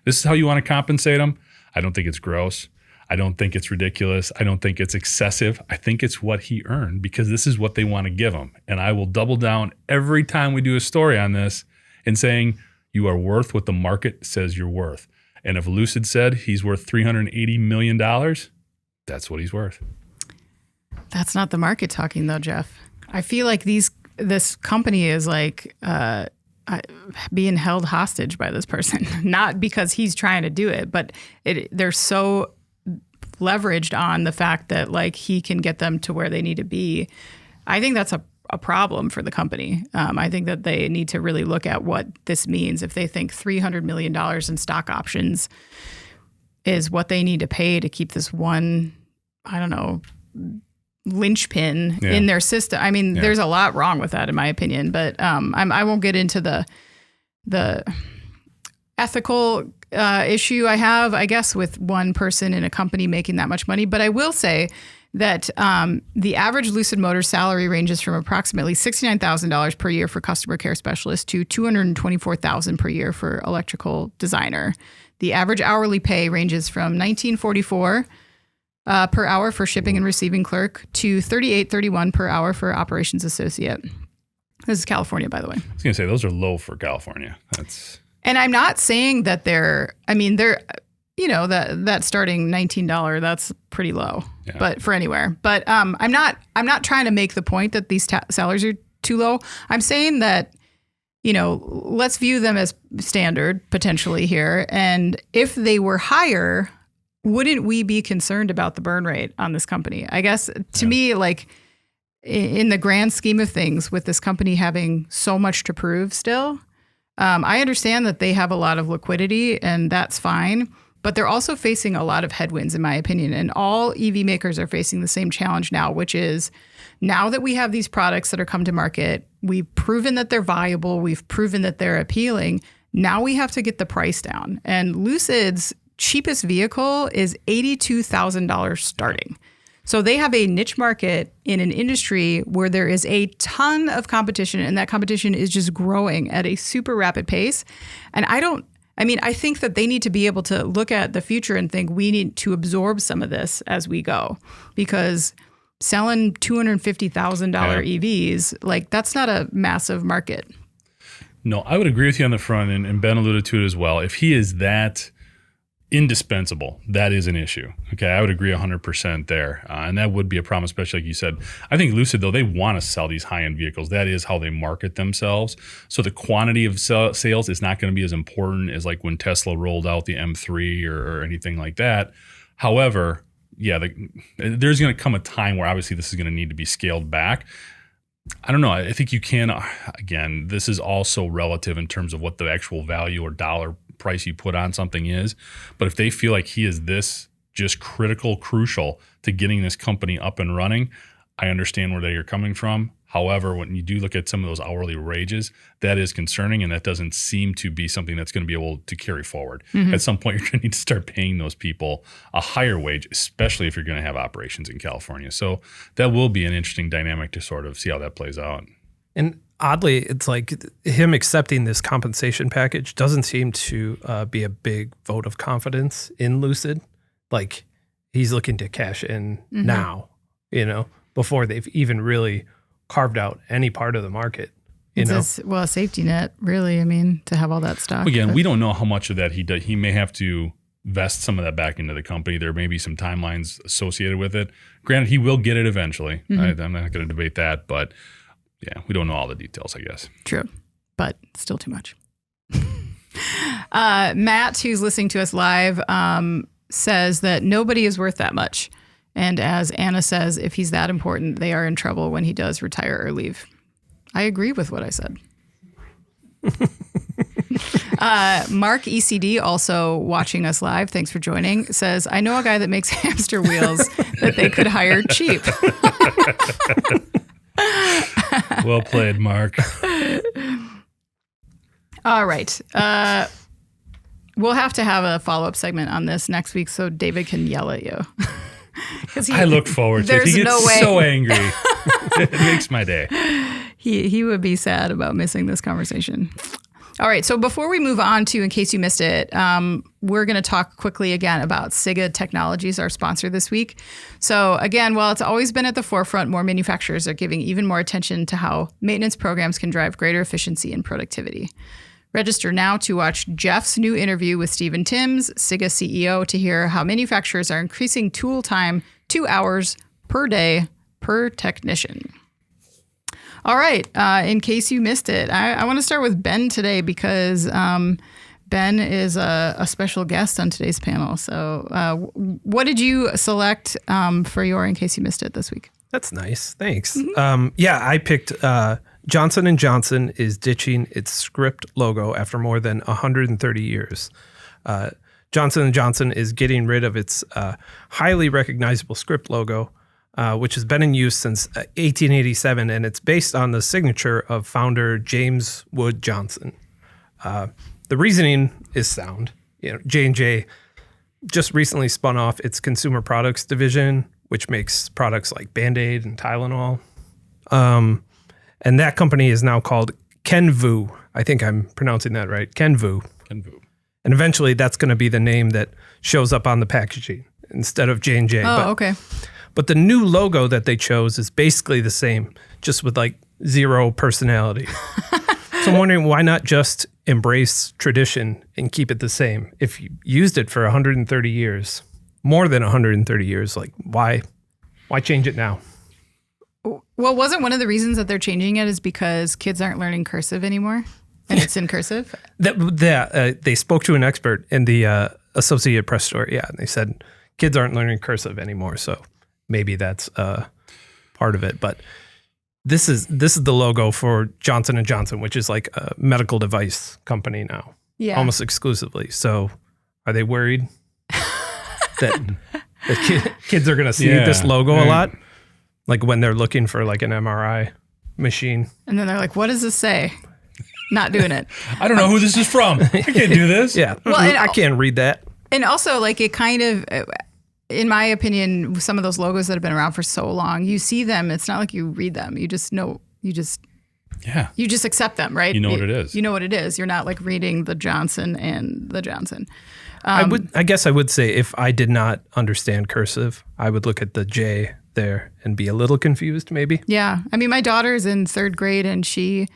this is how you want to compensate them? I don't think it's gross. I don't think it's ridiculous. I don't think it's excessive. I think it's what he earned because this is what they want to give him. And I will double down every time we do a story on this in saying you are worth what the market says you're worth. And if Lucid said he's worth $380 million, that's what he's worth. That's not the market talking though, Jeff. I feel like this company is like being held hostage by this person, not because he's trying to do it, but they're so leveraged on the fact that like he can get them to where they need to be. I think that's a problem for the company. I think that they need to really look at what this means. If they think $300 million in stock options is what they need to pay to keep this one, I don't know, linchpin in their system. I mean, there's a lot wrong with that in my opinion, but I won't get into the ethical issue I have, I guess, with one person in a company making that much money. But I will say that the average Lucid Motors salary ranges from approximately $69,000 per year for customer care specialist to $224,000 per year for electrical designer. The average hourly pay ranges from $19.44 per hour for shipping and receiving clerk to $38.31 per hour for operations associate. This is California, by the way. I was going to say, those are low for California. And I'm not saying that they're that starting $19, that's pretty low, but for anywhere. But I'm not trying to make the point that these salaries are too low. I'm saying that, let's view them as standard potentially here. And if they were higher, wouldn't we be concerned about the burn rate on this company? I guess to me, like in the grand scheme of things, with this company having so much to prove still, I understand that they have a lot of liquidity and that's fine, but they're also facing a lot of headwinds, in my opinion. And all EV makers are facing the same challenge now, which is now that we have these products that are come to market, we've proven that they're viable, we've proven that they're appealing. Now we have to get the price down. And Lucid's cheapest vehicle is $82,000 starting. So they have a niche market in an industry where there is a ton of competition, and that competition is just growing at a super rapid pace. And I think that they need to be able to look at the future and think we need to absorb some of this as we go, because selling $250,000 EVs, like that's not a massive market. No, I would agree with you on the front, and Ben alluded to it as well. If he is that indispensable, that is an issue. Okay, I would agree 100% there. And that would be a problem, especially like you said. I think Lucid, though, they want to sell these high-end vehicles. That is how they market themselves. So the quantity of sales is not going to be as important as like when Tesla rolled out the M3 or anything like that. However, there's going to come a time where obviously this is going to need to be scaled back. I don't know. I think you can, again, this is also relative in terms of what the actual value or dollar price you put on something is. But if they feel like he is this just crucial to getting this company up and running, I understand where you're coming from. However, when you do look at some of those hourly wages, that is concerning, and that doesn't seem to be something that's going to be able to carry forward. Mm-hmm. At some point, you're going to need to start paying those people a higher wage, especially if you're going to have operations in California. So that will be an interesting dynamic to sort of see how that plays out. And oddly, it's like him accepting this compensation package doesn't seem to be a big vote of confidence in Lucid. Like he's looking to cash in now, before they've even really carved out any part of the market. It's a safety net, really. I mean, to have all that stock. Again, we don't know how much of that he does. He may have to vest some of that back into the company. There may be some timelines associated with it. Granted, he will get it eventually. Mm-hmm. I'm not going to debate that, but yeah, we don't know all the details, I guess. True, but still too much. Matt, who's listening to us live, says that nobody is worth that much. And as Anna says, if he's that important, they are in trouble when he does retire or leave. I agree with what I said. Mark ECD, also watching us live, thanks for joining, says, I know a guy that makes hamster wheels that they could hire cheap. Well played, Mark. All right. We'll have to have a follow-up segment on this next week so David can yell at you. I look forward to it. He gets so angry. It makes my day. He would be sad about missing this conversation. All right. So before we move on to, in case you missed it, we're going to talk quickly again about Sigga Technologies, our sponsor this week. So again, while it's always been at the forefront, more manufacturers are giving even more attention to how maintenance programs can drive greater efficiency and productivity. Register now to watch Jeff's new interview with Stephen Timms, Sigga CEO, to hear how manufacturers are increasing tool time 2 hours per day per technician. All right. In case you missed it, I want to start with Ben today because Ben is a special guest on today's panel. So what did you select for your In Case You Missed It this week? That's nice. Thanks. Mm-hmm. I picked Johnson & Johnson is ditching its script logo after more than 130 years. Johnson & Johnson is getting rid of its highly recognizable script logo, which has been in use since 1887, and it's based on the signature of founder James Wood Johnson. The reasoning is sound. J&J just recently spun off its consumer products division, which makes products like Band-Aid and Tylenol. And that company is now called Kenvue. I think I'm pronouncing that right. Kenvue. And eventually that's going to be the name that shows up on the packaging. instead of J&J. Oh, okay. But the new logo that they chose is basically the same, just with like zero personality. So I'm wondering, why not just embrace tradition and keep it the same? If you used it for 130 years, more than 130 years, like why change it now? Well, wasn't one of the reasons that they're changing it is because kids aren't learning cursive anymore? And it's in cursive? They spoke to an expert in the Associated Press story, and they said kids aren't learning cursive anymore, so maybe that's part of it. But this is the logo for Johnson & Johnson, which is like a medical device company now, almost exclusively. So are they worried that kids are going to see this logo a lot? Like when they're looking for like an MRI machine. And then they're like, what does this say? Not doing it. I don't know who this is from. I can't do this. Yeah. Well, I can't read that. And also, like, it kind of, in my opinion, some of those logos that have been around for so long, you see them. It's not like you read them. You just know, you just accept them, right? You know what it is. You know what it is. You're not like reading the Johnson and the Johnson. I guess I would say if I did not understand cursive, I would look at the J there and be a little confused, maybe. Yeah. I mean, my daughter's in 3rd grade and she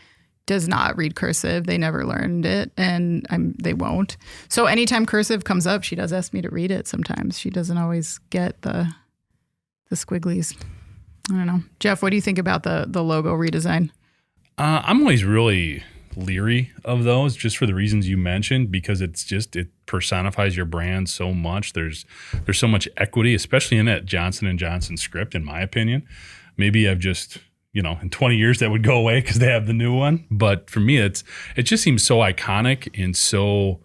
does not read cursive. They never learned it, and they won't. So anytime cursive comes up, she does ask me to read it sometimes. She doesn't always get the squigglies. I don't know. Jeff, what do you think about the logo redesign? I'm always really leery of those, just for the reasons you mentioned, because it personifies your brand so much. There's so much equity, especially in that Johnson & Johnson script, in my opinion. Maybe I've just, in 20 years that would go away because they have the new one. But for me, it just seems so iconic and so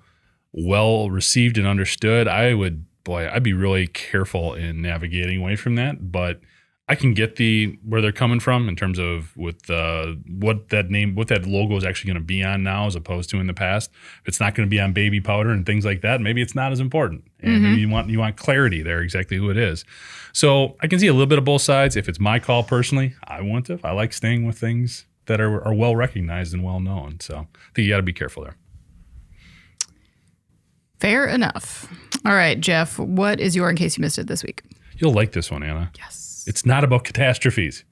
well received and understood. I'd be really careful in navigating away from that. But I can get where they're coming from in terms of what that logo is actually going to be on now, as opposed to in the past. If it's not going to be on baby powder and things like that, maybe it's not as important. And maybe you want clarity there, exactly who it is. So I can see a little bit of both sides. If it's my call personally, I want to. I like staying with things that are well recognized and well known. So I think you got to be careful there. Fair enough. All right, Jeff, what is your in case you missed it this week? You'll like this one, Anna. Yes. It's not about catastrophes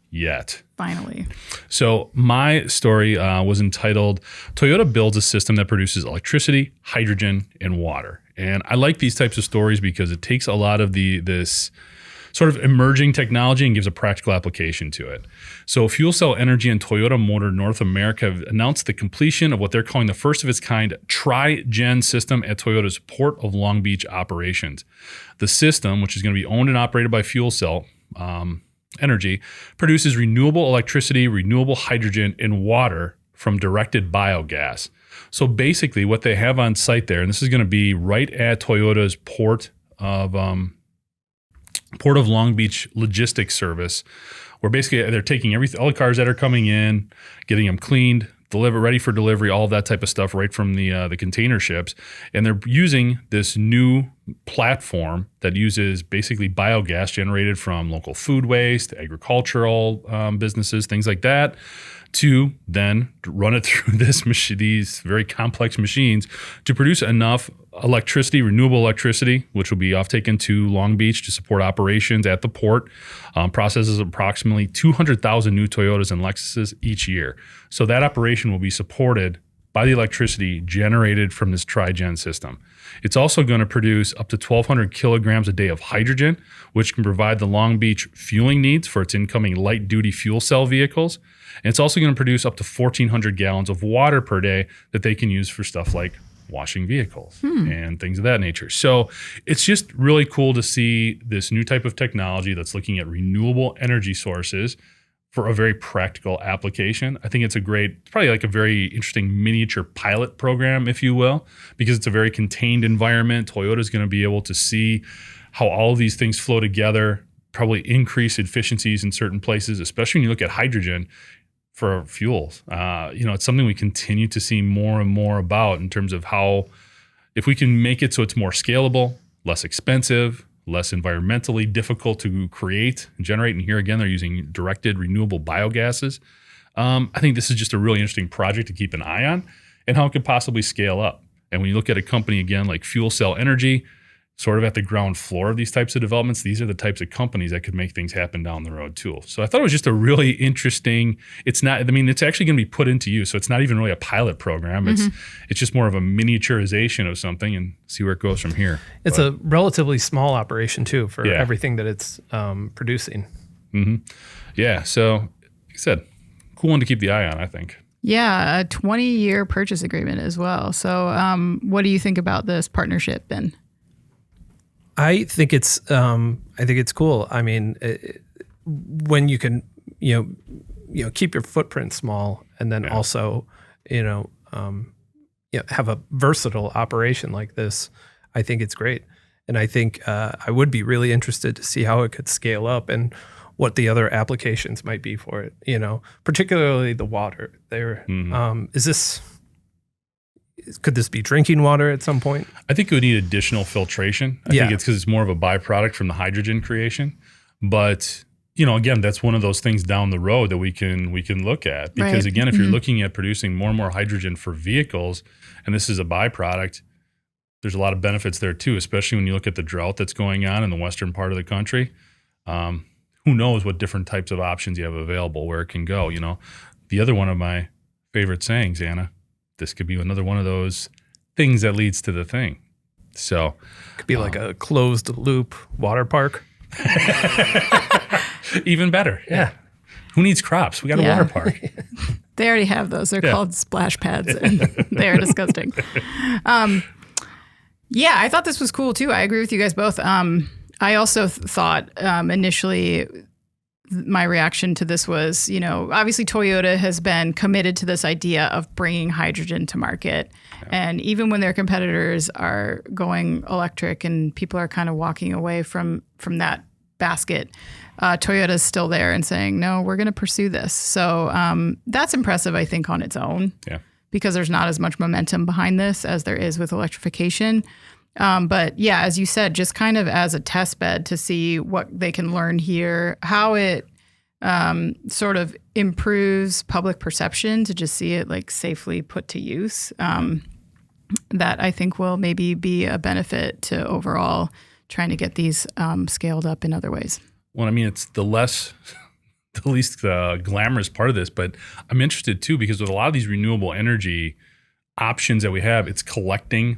yet. Finally. So my story was entitled, Toyota builds a system that produces electricity, hydrogen, and water. And I like these types of stories because it takes a lot of this sort of emerging technology and gives a practical application to it. So Fuel Cell Energy and Toyota Motor North America have announced the completion of what they're calling the first of its kind tri-gen system at Toyota's Port of Long Beach operations. The system, which is going to be owned and operated by Fuel Cell Energy, produces renewable electricity, renewable hydrogen, and water from directed biogas. So basically what they have on site there, and this is going to be right at Toyota's Port of Long Beach logistics service, where basically they're taking all the cars that are coming in, getting them cleaned, ready for delivery, all of that type of stuff right from the container ships. And they're using this new platform that uses basically biogas generated from local food waste, agricultural businesses, things like that, to then run it through these very complex machines to produce enough electricity, renewable electricity, which will be off-taken to Long Beach to support operations at the port. Processes approximately 200,000 new Toyotas and Lexuses each year. So that operation will be supported by the electricity generated from this tri-gen system. It's also going to produce up to 1,200 kilograms a day of hydrogen, which can provide the Long Beach fueling needs for its incoming light-duty fuel cell vehicles. And it's also going to produce up to 1,400 gallons of water per day that they can use for stuff like washing vehicles and things of that nature. So it's just really cool to see this new type of technology that's looking at renewable energy sources for a very practical application. I think it's probably like a very interesting miniature pilot program, if you will, because it's a very contained environment. Toyota's going to be able to see how all of these things flow together, probably increase efficiencies in certain places, especially when you look at hydrogen for fuels. It's something we continue to see more and more about in terms of how, if we can make it so it's more scalable, less expensive, less environmentally difficult to create and generate. And here again, they're using directed renewable biogases. I think this is just a really interesting project to keep an eye on and how it could possibly scale up. And when you look at a company again like Fuel Cell Energy, sort of at the ground floor of these types of developments. These are the types of companies that could make things happen down the road too. So I thought it was just a really interesting, it's actually going to be put into use. So it's not even really a pilot program. It's just more of a miniaturization of something and see where it goes from here. It's a relatively small operation too for everything that it's producing. Yeah. So like I said, cool one to keep the eye on, I think. Yeah. A 20-year purchase agreement as well. So what do you think about this partnership, Ben? I think it's cool. I mean, when you can, keep your footprint small and then also, have a versatile operation like this, I think it's great. And I think I would be really interested to see how it could scale up and what the other applications might be for it, particularly the water there. Could this be drinking water at some point? I think it would need additional filtration. I think it's because it's more of a byproduct from the hydrogen creation. But, again, that's one of those things down the road that we can look at. Because, again, if you're looking at producing more and more hydrogen for vehicles, and this is a byproduct, there's a lot of benefits there too, especially when you look at the drought that's going on in the western part of the country. Who knows what different types of options you have available, where it can go, The other one of my favorite sayings, Anna, this could be another one of those things that leads to the thing. So it could be like a closed loop water park. Even better. Yeah. Who needs crops? We got a water park. They already have those. They're called splash pads, and they are disgusting. I thought this was cool too. I agree with you guys both. I also thought initially my reaction to this was, obviously Toyota has been committed to this idea of bringing hydrogen to market. Yeah. And even when their competitors are going electric and people are kind of walking away from that basket, Toyota's still there and saying, no, we're going to pursue this. So that's impressive, I think, on its own. Yeah. Because there's not as much momentum behind this as there is with electrification. But yeah, as you said, just kind of as a test bed to see what they can learn here, how it sort of improves public perception to just see it like safely put to use. That I think will maybe be a benefit to overall trying to get these scaled up in other ways. Well, I mean, it's the least glamorous part of this, but I'm interested too, because with a lot of these renewable energy options that we have, it's collecting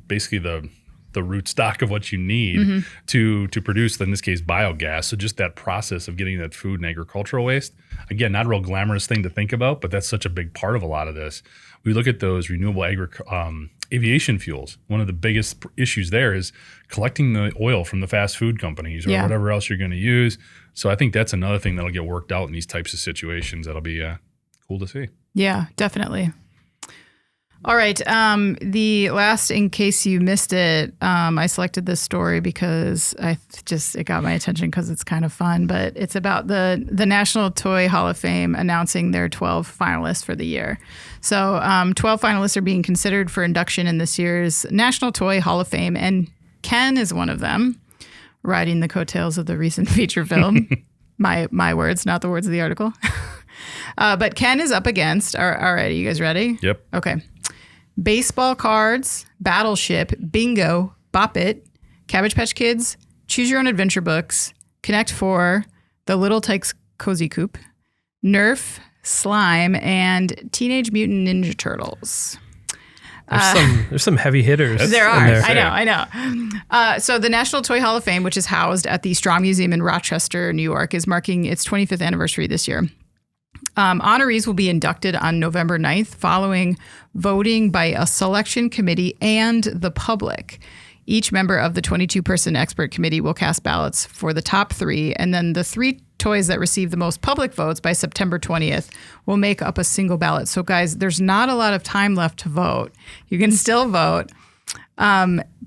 basically the root stock of what you need to produce, in this case, biogas. So just that process of getting that food and agricultural waste, again, not a real glamorous thing to think about, but that's such a big part of a lot of this. We look at those renewable aviation fuels. One of the biggest issues there is collecting the oil from the fast food companies or whatever else you're going to use. So I think that's another thing that'll get worked out in these types of situations. That'll be cool to see. Yeah, definitely. All right. The last, in case you missed it, I selected this story because it got my attention because it's kind of fun, but it's about the National Toy Hall of Fame announcing their 12 finalists for the year. So 12 finalists are being considered for induction in this year's National Toy Hall of Fame, and Ken is one of them, riding the coattails of the recent feature film. My words, not the words of the article. But Ken is up against, all right, are you guys ready? Yep. Okay. Baseball cards, Battleship, Bingo, Bop It, Cabbage Patch Kids, Choose Your Own Adventure books, Connect 4, The Little Tykes Cozy Coop, Nerf, Slime, and Teenage Mutant Ninja Turtles. There's some heavy hitters. There are. I know. So the National Toy Hall of Fame, which is housed at the Straw Museum in Rochester, New York, is marking its 25th anniversary this year. Honorees will be inducted on November 9th following voting by a selection committee and the public. Each member of the 22-person expert committee will cast ballots for the top 3, and then the 3 toys that receive the most public votes by September 20th will make up a single ballot. So guys, there's not a lot of time left to vote. You can still vote.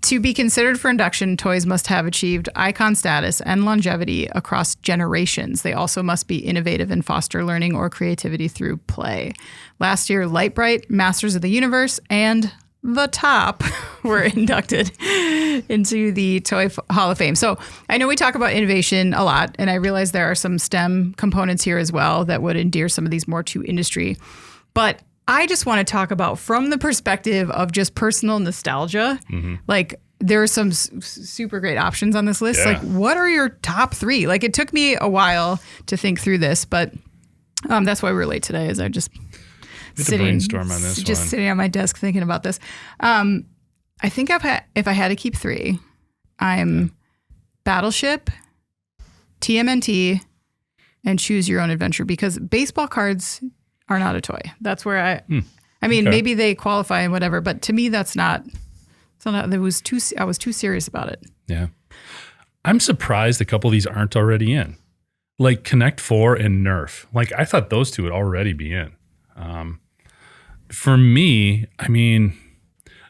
To be considered for induction, toys must have achieved icon status and longevity across generations. They also must be innovative and foster learning or creativity through play. Last year, Light Bright, Masters of the Universe, and The Top were inducted into the Toy Hall of Fame. So I know we talk about innovation a lot, and I realize there are some STEM components here as well that would endear some of these more to industry. But I just want to talk about from the perspective of just personal nostalgia. Like, there are some super great options on this list. Yeah. Like, what are your top 3? Like, it took me a while to think through this, but that's why we're late today. Is I just brainstorm on this just one. sitting at my desk thinking about this. I think if I had to keep 3, I'm Battleship, TMNT, and Choose Your Own Adventure, because baseball cards are not a toy. That's where I mean, maybe they qualify and whatever, but to me, that's not. I was too serious about it. Yeah. I'm surprised a couple of these aren't already in. Like Connect 4 and Nerf. Like, I thought those 2 would already be in. For me, I mean,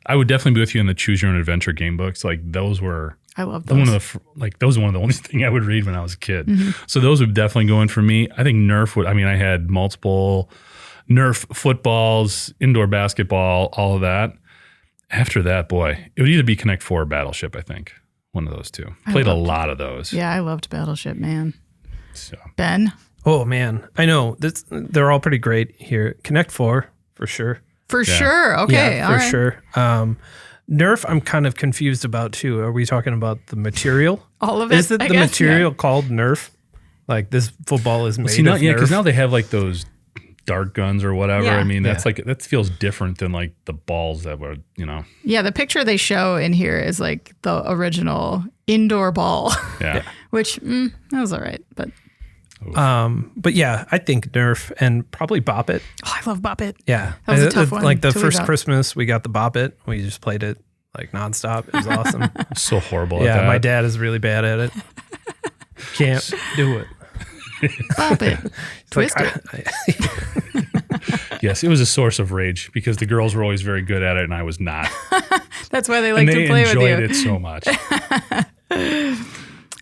I would definitely be with you in the Choose Your Own Adventure game books. Like, those were... I love those. Those were one of the only things I would read when I was a kid. Mm-hmm. So those would definitely go in for me. I think Nerf would... I mean, I had multiple Nerf footballs, indoor basketball, all of that. After that, boy, it would either be Connect 4 or Battleship, I think. One of those 2. Played a lot of those. Yeah, I loved Battleship, man. So. Ben? Oh, man. I know. They're all pretty great here. Connect 4, for sure. For sure. Okay. Yeah, all for right. sure. Nerf, I'm kind of confused about, too. Are we talking about the material? All of it, Is it I the guess, material called Nerf? Like, this football is made of Yeah, because Nerf? now they have like those dart guns or whatever. Yeah. I mean, that's like, that feels different than like the balls that were, Yeah, the picture they show in here is like the original indoor ball, Yeah. which that was all right. But But yeah, I think Nerf and probably Bop It. oh, I love Bop It. Yeah. That was a tough one Like the to leave first out. Christmas, we got the Bop It. We just played it like nonstop. It was awesome. So horrible at Yeah, that. my dad is really bad at it. Can't do it. Bop It. Twist Like, it. Yes, it was a source of rage because the girls were always very good at it and I was not. That's why they like And to they play with you. enjoyed it so much.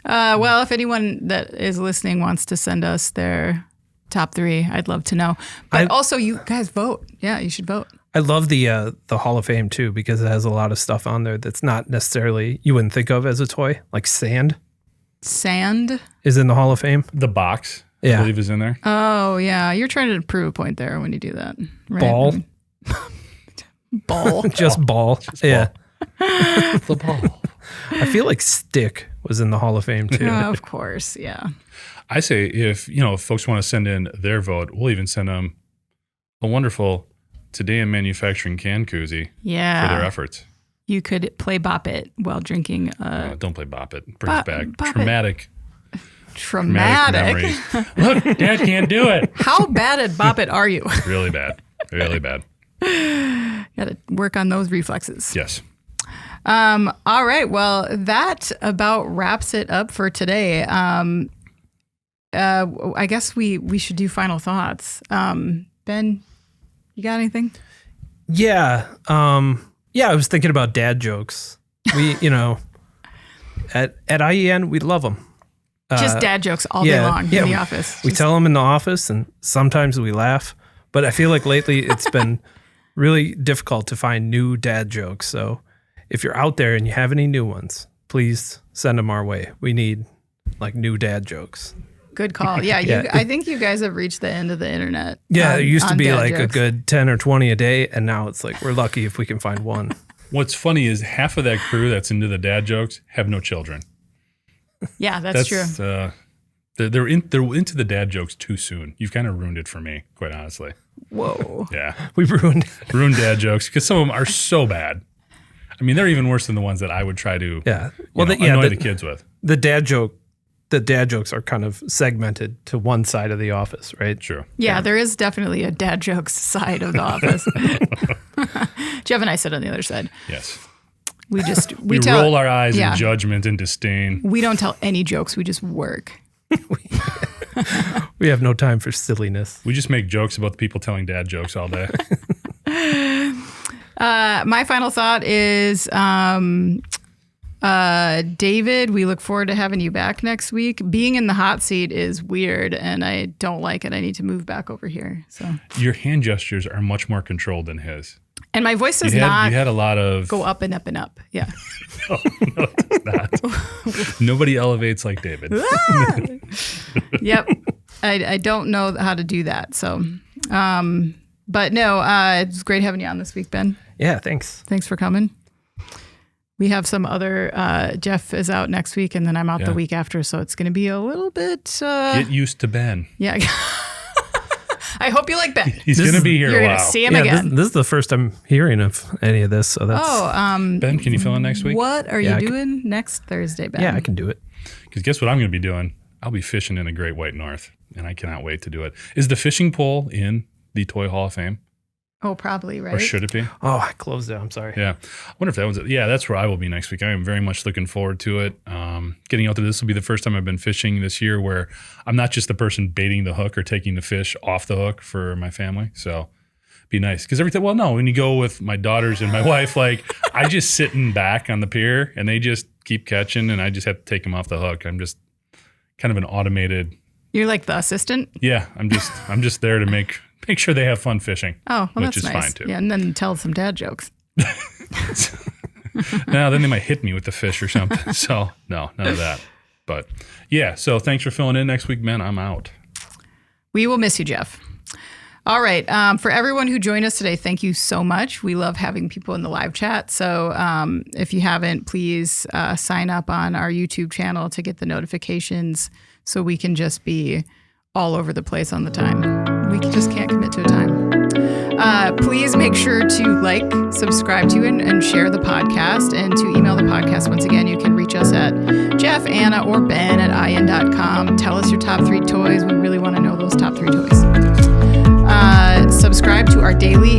Well, if anyone that is listening wants to send us their top 3, I'd love to know. But also, you guys vote. Yeah, you should vote. I love the Hall of Fame too, because it has a lot of stuff on there that's not necessarily you wouldn't think of as a toy. Like sand Sand. is in the Hall of Fame. The box, Yeah. I believe, is in there. Oh, yeah. You're trying to prove a point there when you do that. Right? Ball. Ball. Just ball. Yeah. The ball. I feel like stick was in the Hall of Fame too. Of course. Yeah. I say if folks want to send in their vote, we'll even send them a wonderful Today in Manufacturing can koozie Yeah. for their efforts. You could play Bop It while drinking Don't play Bop It. Brings back Bop It. traumatic traumatic. memories. Look, Dad can't do it. How bad at Bop It are you? Really bad. Really bad. Got to work on those reflexes. Yes. All right. Well, that about wraps it up for today. I guess we should do final thoughts. Ben, you got anything? Yeah. I was thinking about dad jokes. We, at IEN, we love them. Just dad jokes all day long in the office. We tell them in the office, and sometimes we laugh. But I feel like lately it's been really difficult to find new dad jokes. So if you're out there and you have any new ones, please send them our way. We need like new dad jokes. Good call. Yeah, I think you guys have reached the end of the internet. Yeah, it used to on be dad like a jokes. good 10 or 20 a day, and now it's like we're lucky if we can find one. What's funny is half of that crew that's into the dad jokes have no children. Yeah, that's true. They're into the dad jokes too soon. You've kind of ruined it for me, quite honestly. Whoa. Yeah. We ruined it. Ruined dad jokes because some of them are so bad. I mean, they're even worse than the ones that I would try to annoy the kids with. The dad jokes are kind of segmented to one side of the office, right? True. Yeah, there is definitely a dad jokes side of the office. Jeff and I sit on the other side. Yes. We roll our eyes yeah. in judgment and disdain. We don't tell any jokes. We just work. We have no time for silliness. We just make jokes about the people telling dad jokes all day. My final thought is, David, we look forward to having you back next week. Being in the hot seat is weird, and I don't like it. I need to move back over here. So Your hand gestures are much more controlled than his. And my voice does You not had a lot of... go up and up and up. Yeah. No, it does not. Nobody elevates like David. Yep. I don't know how to do that. So, but no, it's great having you on this week, Ben. Yeah, thanks. Thanks for coming. We have some other, Jeff is out next week and then I'm out the week after. So it's going to be a little bit. Get used to Ben. Yeah. I hope you like Ben. He's going to be here a while. You're going to see him again. This is the first I'm hearing of any of this. So that's. Ben, can you fill in next week? What are you doing next Thursday, Ben? Yeah, I can do it. Because guess what I'm going to be doing? I'll be fishing in the Great White North, and I cannot wait to do it. Is the fishing pole in the Toy Hall of Fame? Oh, probably, right? Or should it be? Oh, I closed it. I'm sorry. Yeah. I wonder if that was it. Yeah, that's where I will be next week. I am very much looking forward to it. Getting out there. This will be the first time I've been fishing this year where I'm not just the person baiting the hook or taking the fish off the hook for my family. So be nice. Because when you go with my daughters and my wife, like I just sitting back on the pier and they just keep catching and I just have to take them off the hook. I'm just kind of an automated. You're like the assistant? Yeah. I'm just there to make sure they have fun fishing. Oh, well, which that's is nice. fine too. Yeah, and then tell some dad jokes. Now, then they might hit me with the fish or something. So, no, none of that. But, yeah, so thanks for filling in next week, man. I'm out. We will miss you, Jeff. All right. For everyone who joined us today, thank you so much. We love having people in the live chat. So if you haven't, please sign up on our YouTube channel to get the notifications so we can just be all over the place on the time. We just can't commit to a time. Please make sure to like, subscribe to, and share the podcast. And to email the podcast, once again, you can reach us at Jeff, Anna, or Ben at in.com. Tell us your top 3 toys. We really want to know those top 3 toys. Subscribe to our daily